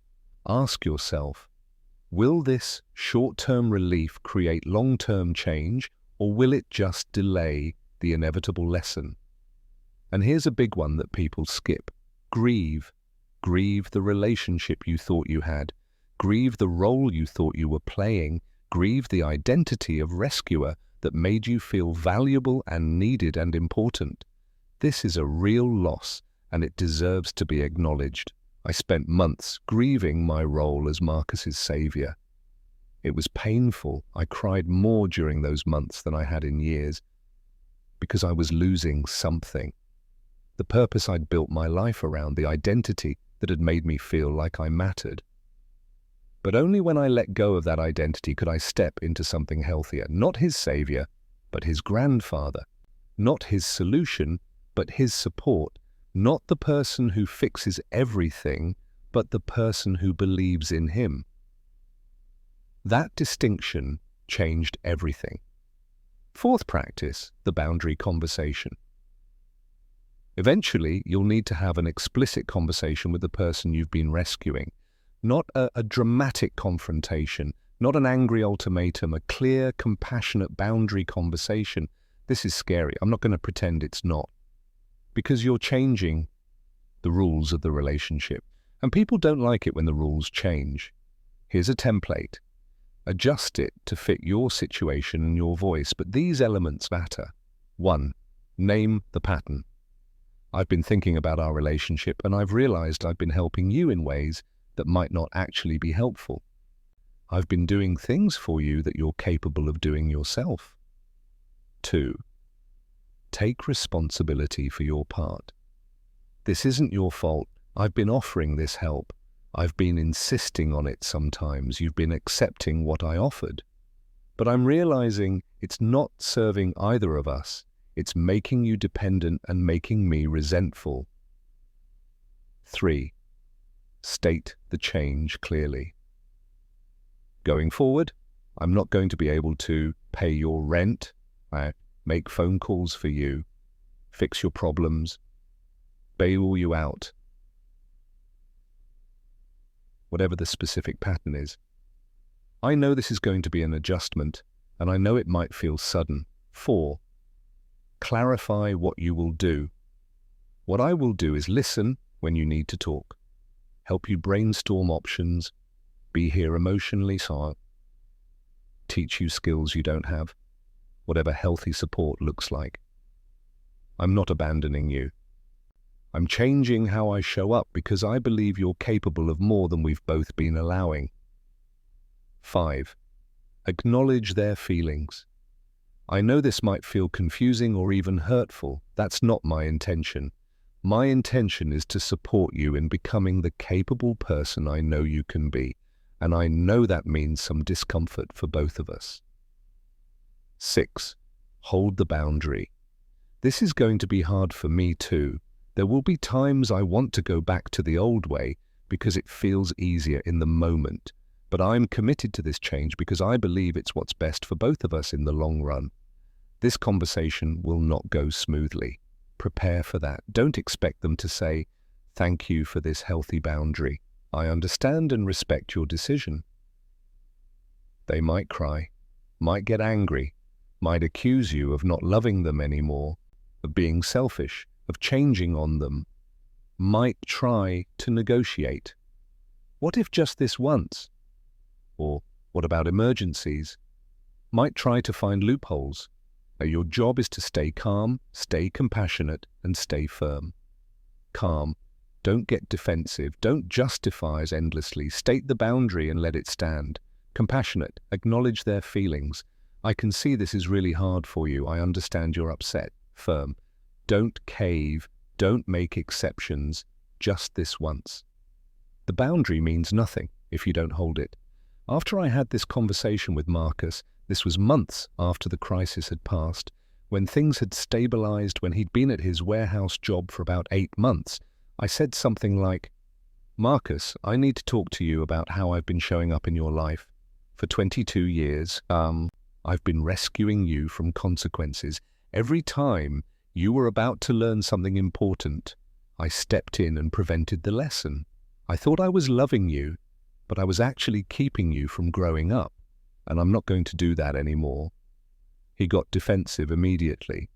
ask yourself, will this short-term relief create long-term change, or will it just delay the inevitable lesson? And here's a big one that people skip. Grieve. Grieve the relationship you thought you had. Grieve the role you thought you were playing. Grieve the identity of rescuer that made you feel valuable and needed and important. This is a real loss, and it deserves to be acknowledged. I spent months grieving my role as Marcus's savior. It was painful. I cried more during those months than I had in years, because I was losing something. The purpose I'd built my life around, the identity that had made me feel like I mattered. But only when I let go of that identity could I step into something healthier. Not his savior, but his grandfather. Not his solution, but his support. Not the person who fixes everything, but the person who believes in him. That distinction changed everything. 4th practice, the boundary conversation. Eventually, you'll need to have an explicit conversation with the person you've been rescuing. Not a dramatic confrontation, not an angry ultimatum, a clear, compassionate boundary conversation. This is scary. I'm not going to pretend it's not. Because you're changing the rules of the relationship. And people don't like it when the rules change. Here's a template. Adjust it to fit your situation and your voice, but these elements matter. 1. Name the pattern. I've been thinking about our relationship and I've realized I've been helping you in ways that might not actually be helpful. I've been doing things for you that you're capable of doing yourself. 2. Take responsibility for your part. This isn't your fault. I've been offering this help. I've been insisting on it sometimes. You've been accepting what I offered. But I'm realizing it's not serving either of us. It's making you dependent and making me resentful. 3. State the change clearly. Going forward, I'm not going to be able to pay your rent, make phone calls for you, fix your problems, bail you out, whatever the specific pattern is. I know this is going to be an adjustment, and I know it might feel sudden. 4. Clarify what you will do. What I will do is listen when you need to talk, help you brainstorm options, be here emotionally, so I'll teach you skills you don't have. whatever healthy support looks like. I'm not abandoning you. I'm changing how I show up because I believe you're capable of more than we've both been allowing. 5. Acknowledge their feelings. I know this might feel confusing or even hurtful. That's not my intention. My intention is to support you in becoming the capable person I know you can be, and I know that means some discomfort for both of us. 6. Hold the boundary. This is going to be hard for me too. There will be times I want to go back to the old way because it feels easier in the moment, but I'm committed to this change because I believe it's what's best for both of us in the long run. This conversation will not go smoothly. Prepare for that. Don't expect them to say, "Thank you for this healthy boundary. I understand and respect your decision." They might cry, might get angry, might accuse you of not loving them anymore, of being selfish, of changing on them, might try to negotiate. What if just this once? Or what about emergencies? Might try to find loopholes. Your job is to stay calm, stay compassionate, and stay firm. Calm. Don't get defensive. Don't justify as endlessly. State the boundary and let it stand. Compassionate. Acknowledge their feelings. I can see this is really hard for you. I understand you're upset. Firm. Don't cave. Don't make exceptions. Just this once. The boundary means nothing if you don't hold it. After I had this conversation with Marcus, this was months after the crisis had passed, when things had stabilized, when he'd been at his warehouse job for about 8 months, I said something like, "Marcus, I need to talk to you about how I've been showing up in your life. For 22 years, I've been rescuing you from consequences. Every time you were about to learn something important, I stepped in and prevented the lesson. I thought I was loving you, but I was actually keeping you from growing up, and I'm not going to do that anymore." He got defensive immediately.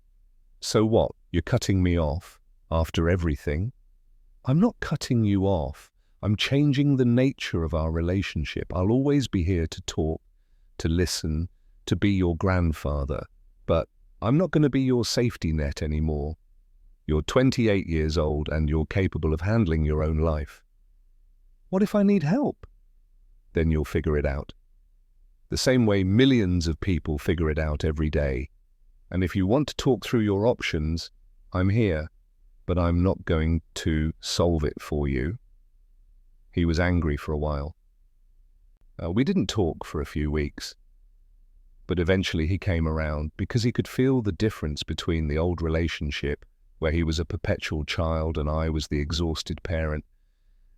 "So what? You're cutting me off after everything?" "I'm not cutting you off. I'm changing the nature of our relationship. I'll always be here to talk, to listen, to be your grandfather, but I'm not going to be your safety net anymore. You're 28 years old and you're capable of handling your own life." "What if I need help?" "Then you'll figure it out. The same way millions of people figure it out every day. And if you want to talk through your options, I'm here, but I'm not going to solve it for you." He was angry for a while. We didn't talk for a few weeks, but eventually he came around because he could feel the difference between the old relationship, where he was a perpetual child and I was the exhausted parent,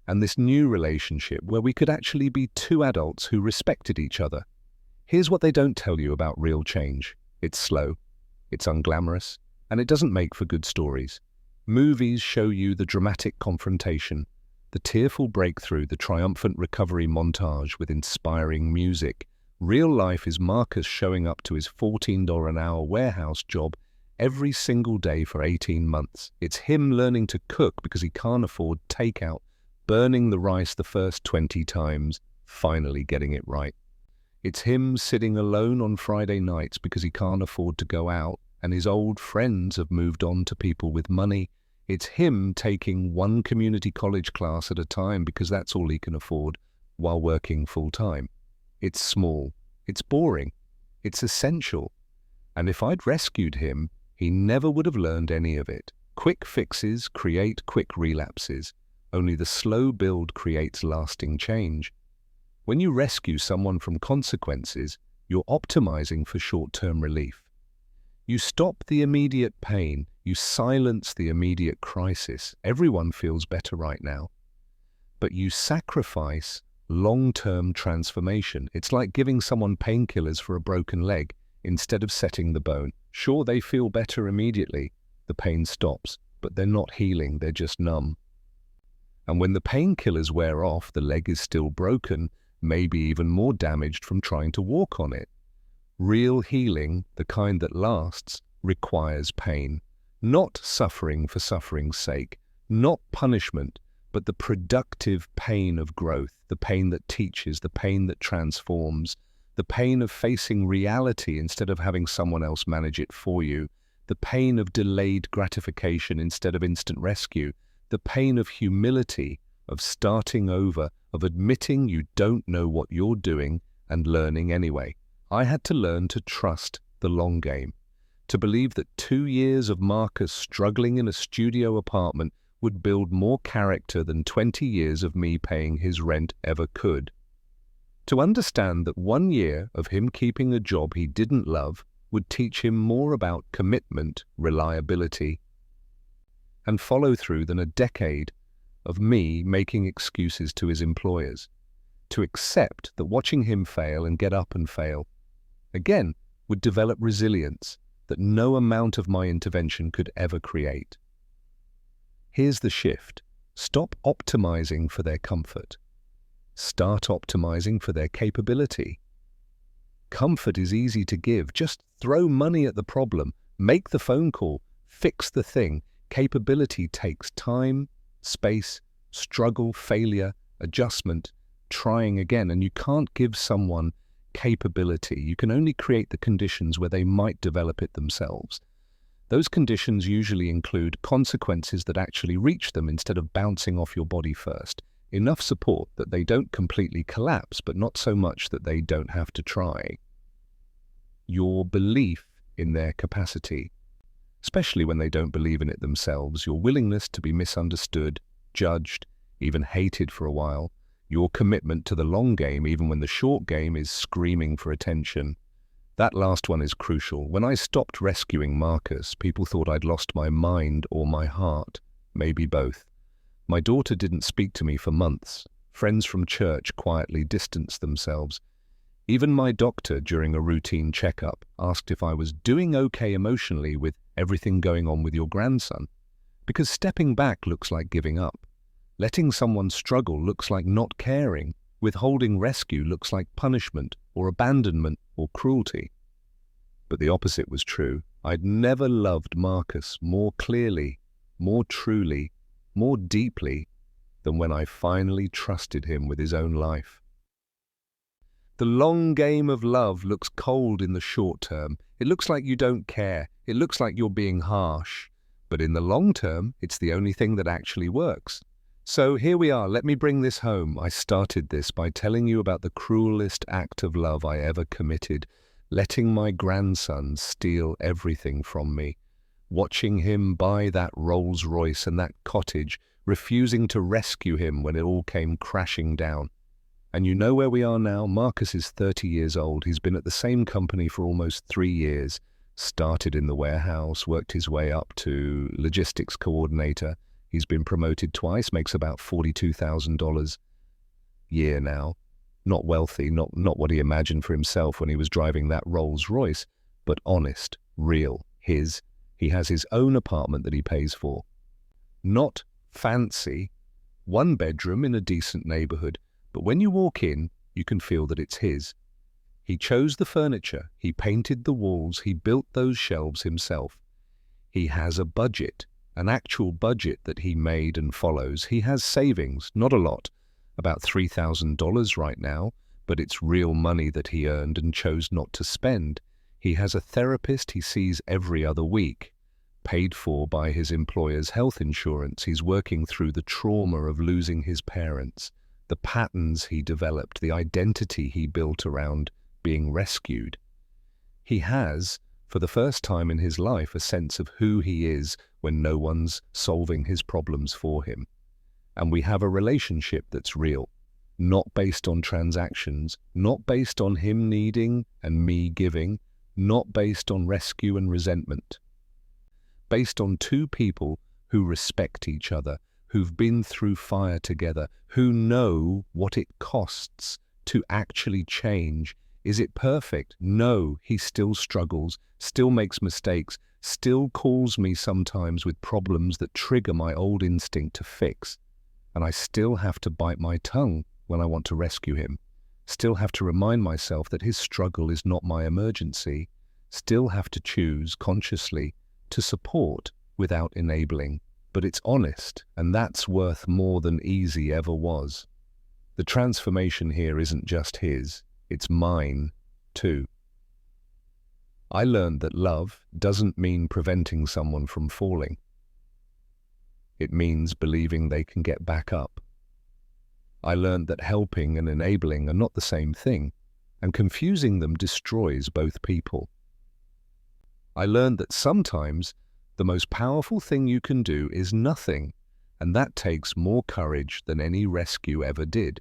and this new relationship where we could actually be two adults who respected each other. Here's what they don't tell you about real change. It's slow, it's unglamorous, and it doesn't make for good stories. Movies show you the dramatic confrontation, the tearful breakthrough, the triumphant recovery montage with inspiring music. Real life is Marcus showing up to his $14 an hour warehouse job every single day for 18 months. It's him learning to cook because he can't afford takeout, burning the rice the first 20 times, finally getting it right. It's him sitting alone on Friday nights because he can't afford to go out and his old friends have moved on to people with money. It's him taking one community college class at a time because that's all he can afford while working full-time. It's small, it's boring, it's essential. And if I'd rescued him, he never would have learned any of it. Quick fixes create quick relapses. Only the slow build creates lasting change. When you rescue someone from consequences, you're optimizing for short-term relief. You stop the immediate pain, you silence the immediate crisis. Everyone feels better right now. But you sacrifice long-term transformation. It's like giving someone painkillers for a broken leg instead of setting the bone. Sure, they feel better immediately. The pain stops, but they're not healing, they're just numb. And when the painkillers wear off, the leg is still broken, maybe even more damaged from trying to walk on it. Real healing, the kind that lasts, requires pain. Not suffering for suffering's sake, not punishment, but the productive pain of growth, the pain that teaches, the pain that transforms, the pain of facing reality instead of having someone else manage it for you, the pain of delayed gratification instead of instant rescue, the pain of humility, of starting over, of admitting you don't know what you're doing and learning anyway. I had to learn to trust the long game, to believe that 2 years of Marcus struggling in a studio apartment would build more character than 20 years of me paying his rent ever could. To understand that 1 year of him keeping a job he didn't love would teach him more about commitment, reliability, and follow-through than a decade of me making excuses to his employers. To accept that watching him fail and get up and fail again would develop resilience that no amount of my intervention could ever create. Here's the shift. Stop optimizing for their comfort. Start optimizing for their capability. Comfort is easy to give. Just throw money at the problem, make the phone call, fix the thing. Capability takes time, space, struggle, failure, adjustment, trying again. And you can't give someone capability. You can only create the conditions where they might develop it themselves. Those conditions usually include consequences that actually reach them instead of bouncing off your body first. Enough support that they don't completely collapse, but not so much that they don't have to try. Your belief in their capacity, especially when they don't believe in it themselves, your willingness to be misunderstood, judged, even hated for a while, your commitment to the long game even when the short game is screaming for attention. That last one is crucial. When I stopped rescuing Marcus, people thought I'd lost my mind or my heart, maybe both. My daughter didn't speak to me for months. Friends from church quietly distanced themselves. Even my doctor, during a routine checkup, asked if I was doing okay emotionally with everything going on with your grandson. Because stepping back looks like giving up. Letting someone struggle looks like not caring. Withholding rescue looks like punishment or abandonment or cruelty. But the opposite was true. I'd never loved Marcus more clearly, more truly, more deeply than when I finally trusted him with his own life. The long game of love looks cold in the short term. It looks like you don't care. It looks like you're being harsh. But in the long term, it's the only thing that actually works. So here we are. Let me bring this home. I started this by telling you about the cruelest act of love I ever committed, letting my grandson steal everything from me, watching him buy that Rolls-Royce and that cottage, refusing to rescue him when it all came crashing down. And you know where we are now? Marcus is 30 years old. He's been at the same company for almost 3 years, started in the warehouse, worked his way up to logistics coordinator. He's been promoted twice, makes about $42,000 a year now. Not wealthy, not what he imagined for himself when he was driving that Rolls-Royce, but honest, real, his. He has his own apartment that he pays for. Not fancy, 1 bedroom in a decent neighborhood, but when you walk in, you can feel that it's his. He chose the furniture, he painted the walls, he built those shelves himself. He has a budget, an actual budget that he made and follows. He has savings, not a lot, about $3,000 right now, but it's real money that he earned and chose not to spend. He has a therapist he sees every other week, paid for by his employer's health insurance. He's working through the trauma of losing his parents, the patterns he developed, the identity he built around being rescued. He has, for the first time in his life, a sense of who he is when no one's solving his problems for him. And we have a relationship that's real, not based on transactions, not based on him needing and me giving, not based on rescue and resentment. Based on 2 people who respect each other, who've been through fire together, who know what it costs to actually change. Is it perfect? No, he still struggles, still makes mistakes, still calls me sometimes with problems that trigger my old instinct to fix. And I still have to bite my tongue when I want to rescue him. Still have to remind myself that his struggle is not my emergency. Still have to choose consciously to support without enabling. But it's honest, and that's worth more than easy ever was. The transformation here isn't just his, it's mine, 2. I learned that love doesn't mean preventing someone from falling. It means believing they can get back up. I learned that helping and enabling are not the same thing, and confusing them destroys both people. I learned that sometimes the most powerful thing you can do is nothing, and that takes more courage than any rescue ever did.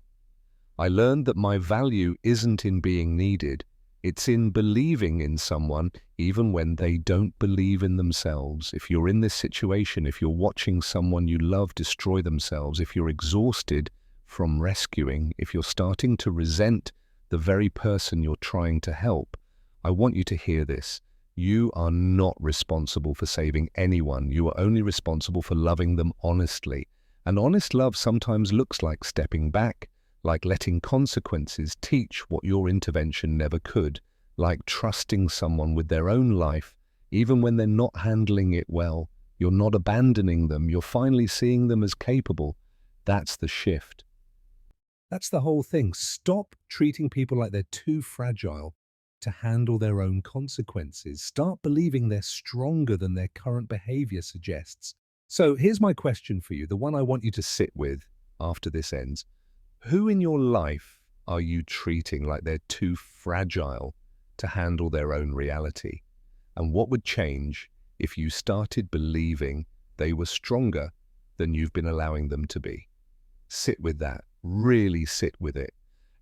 I learned that my value isn't in being needed, it's in believing in someone even when they don't believe in themselves. If you're in this situation, if you're watching someone you love destroy themselves, if you're exhausted from rescuing, if you're starting to resent the very person you're trying to help, I want you to hear this. You are not responsible for saving anyone. You are only responsible for loving them honestly. And honest love sometimes looks like stepping back, like letting consequences teach what your intervention never could, like trusting someone with their own life, even when they're not handling it well. You're not abandoning them. You're finally seeing them as capable. That's the shift. That's the whole thing. Stop treating people like they're too fragile to handle their own consequences. Start believing they're stronger than their current behavior suggests. So here's my question for you, the one I want you to sit with after this ends. Who in your life are you treating like they're too fragile to handle their own reality? And what would change if you started believing they were stronger than you've been allowing them to be? Sit with that. Really sit with it.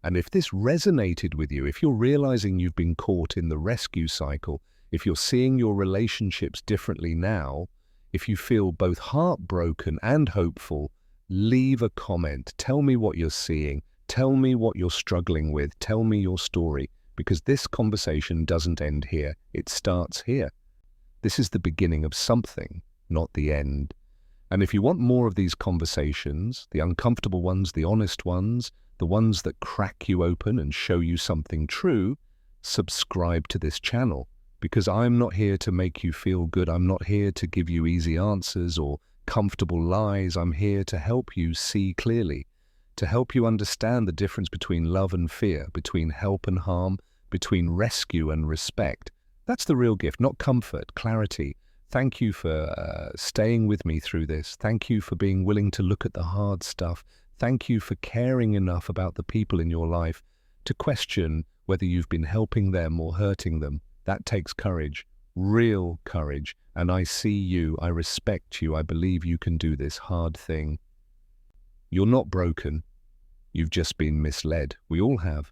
And if this resonated with you, if you're realizing you've been caught in the rescue cycle, if you're seeing your relationships differently now, if you feel both heartbroken and hopeful, leave a comment. Tell me what you're seeing. Tell me what you're struggling with. Tell me your story, because this conversation doesn't end here. It starts here. This is the beginning of something, not the end. And if you want more of these conversations, the uncomfortable ones, the honest ones, the ones that crack you open and show you something true, subscribe to this channel, because I'm not here to make you feel good. I'm not here to give you easy answers or comfortable lies. I'm here to help you see clearly, to help you understand the difference between love and fear, between help and harm, between rescue and respect. That's the real gift, not comfort, clarity. Thank you for staying with me through this. Thank you for being willing to look at the hard stuff. Thank you for caring enough about the people in your life to question whether you've been helping them or hurting them. That takes courage, real courage. And I see you, I respect you, I believe you can do this hard thing. You're not broken. You've just been misled. We all have.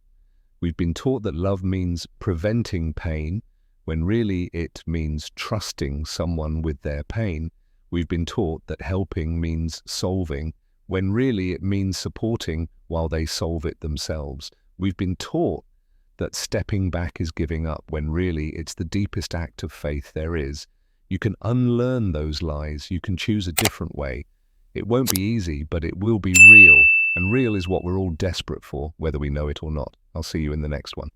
We've been taught that love means preventing pain, when really it means trusting someone with their pain. We've been taught that helping means solving, when really it means supporting while they solve it themselves. We've been taught that stepping back is giving up, when really it's the deepest act of faith there is. You can unlearn those lies. You can choose a different way. It won't be easy, but it will be real. And real is what we're all desperate for, whether we know it or not. I'll see you in the next one.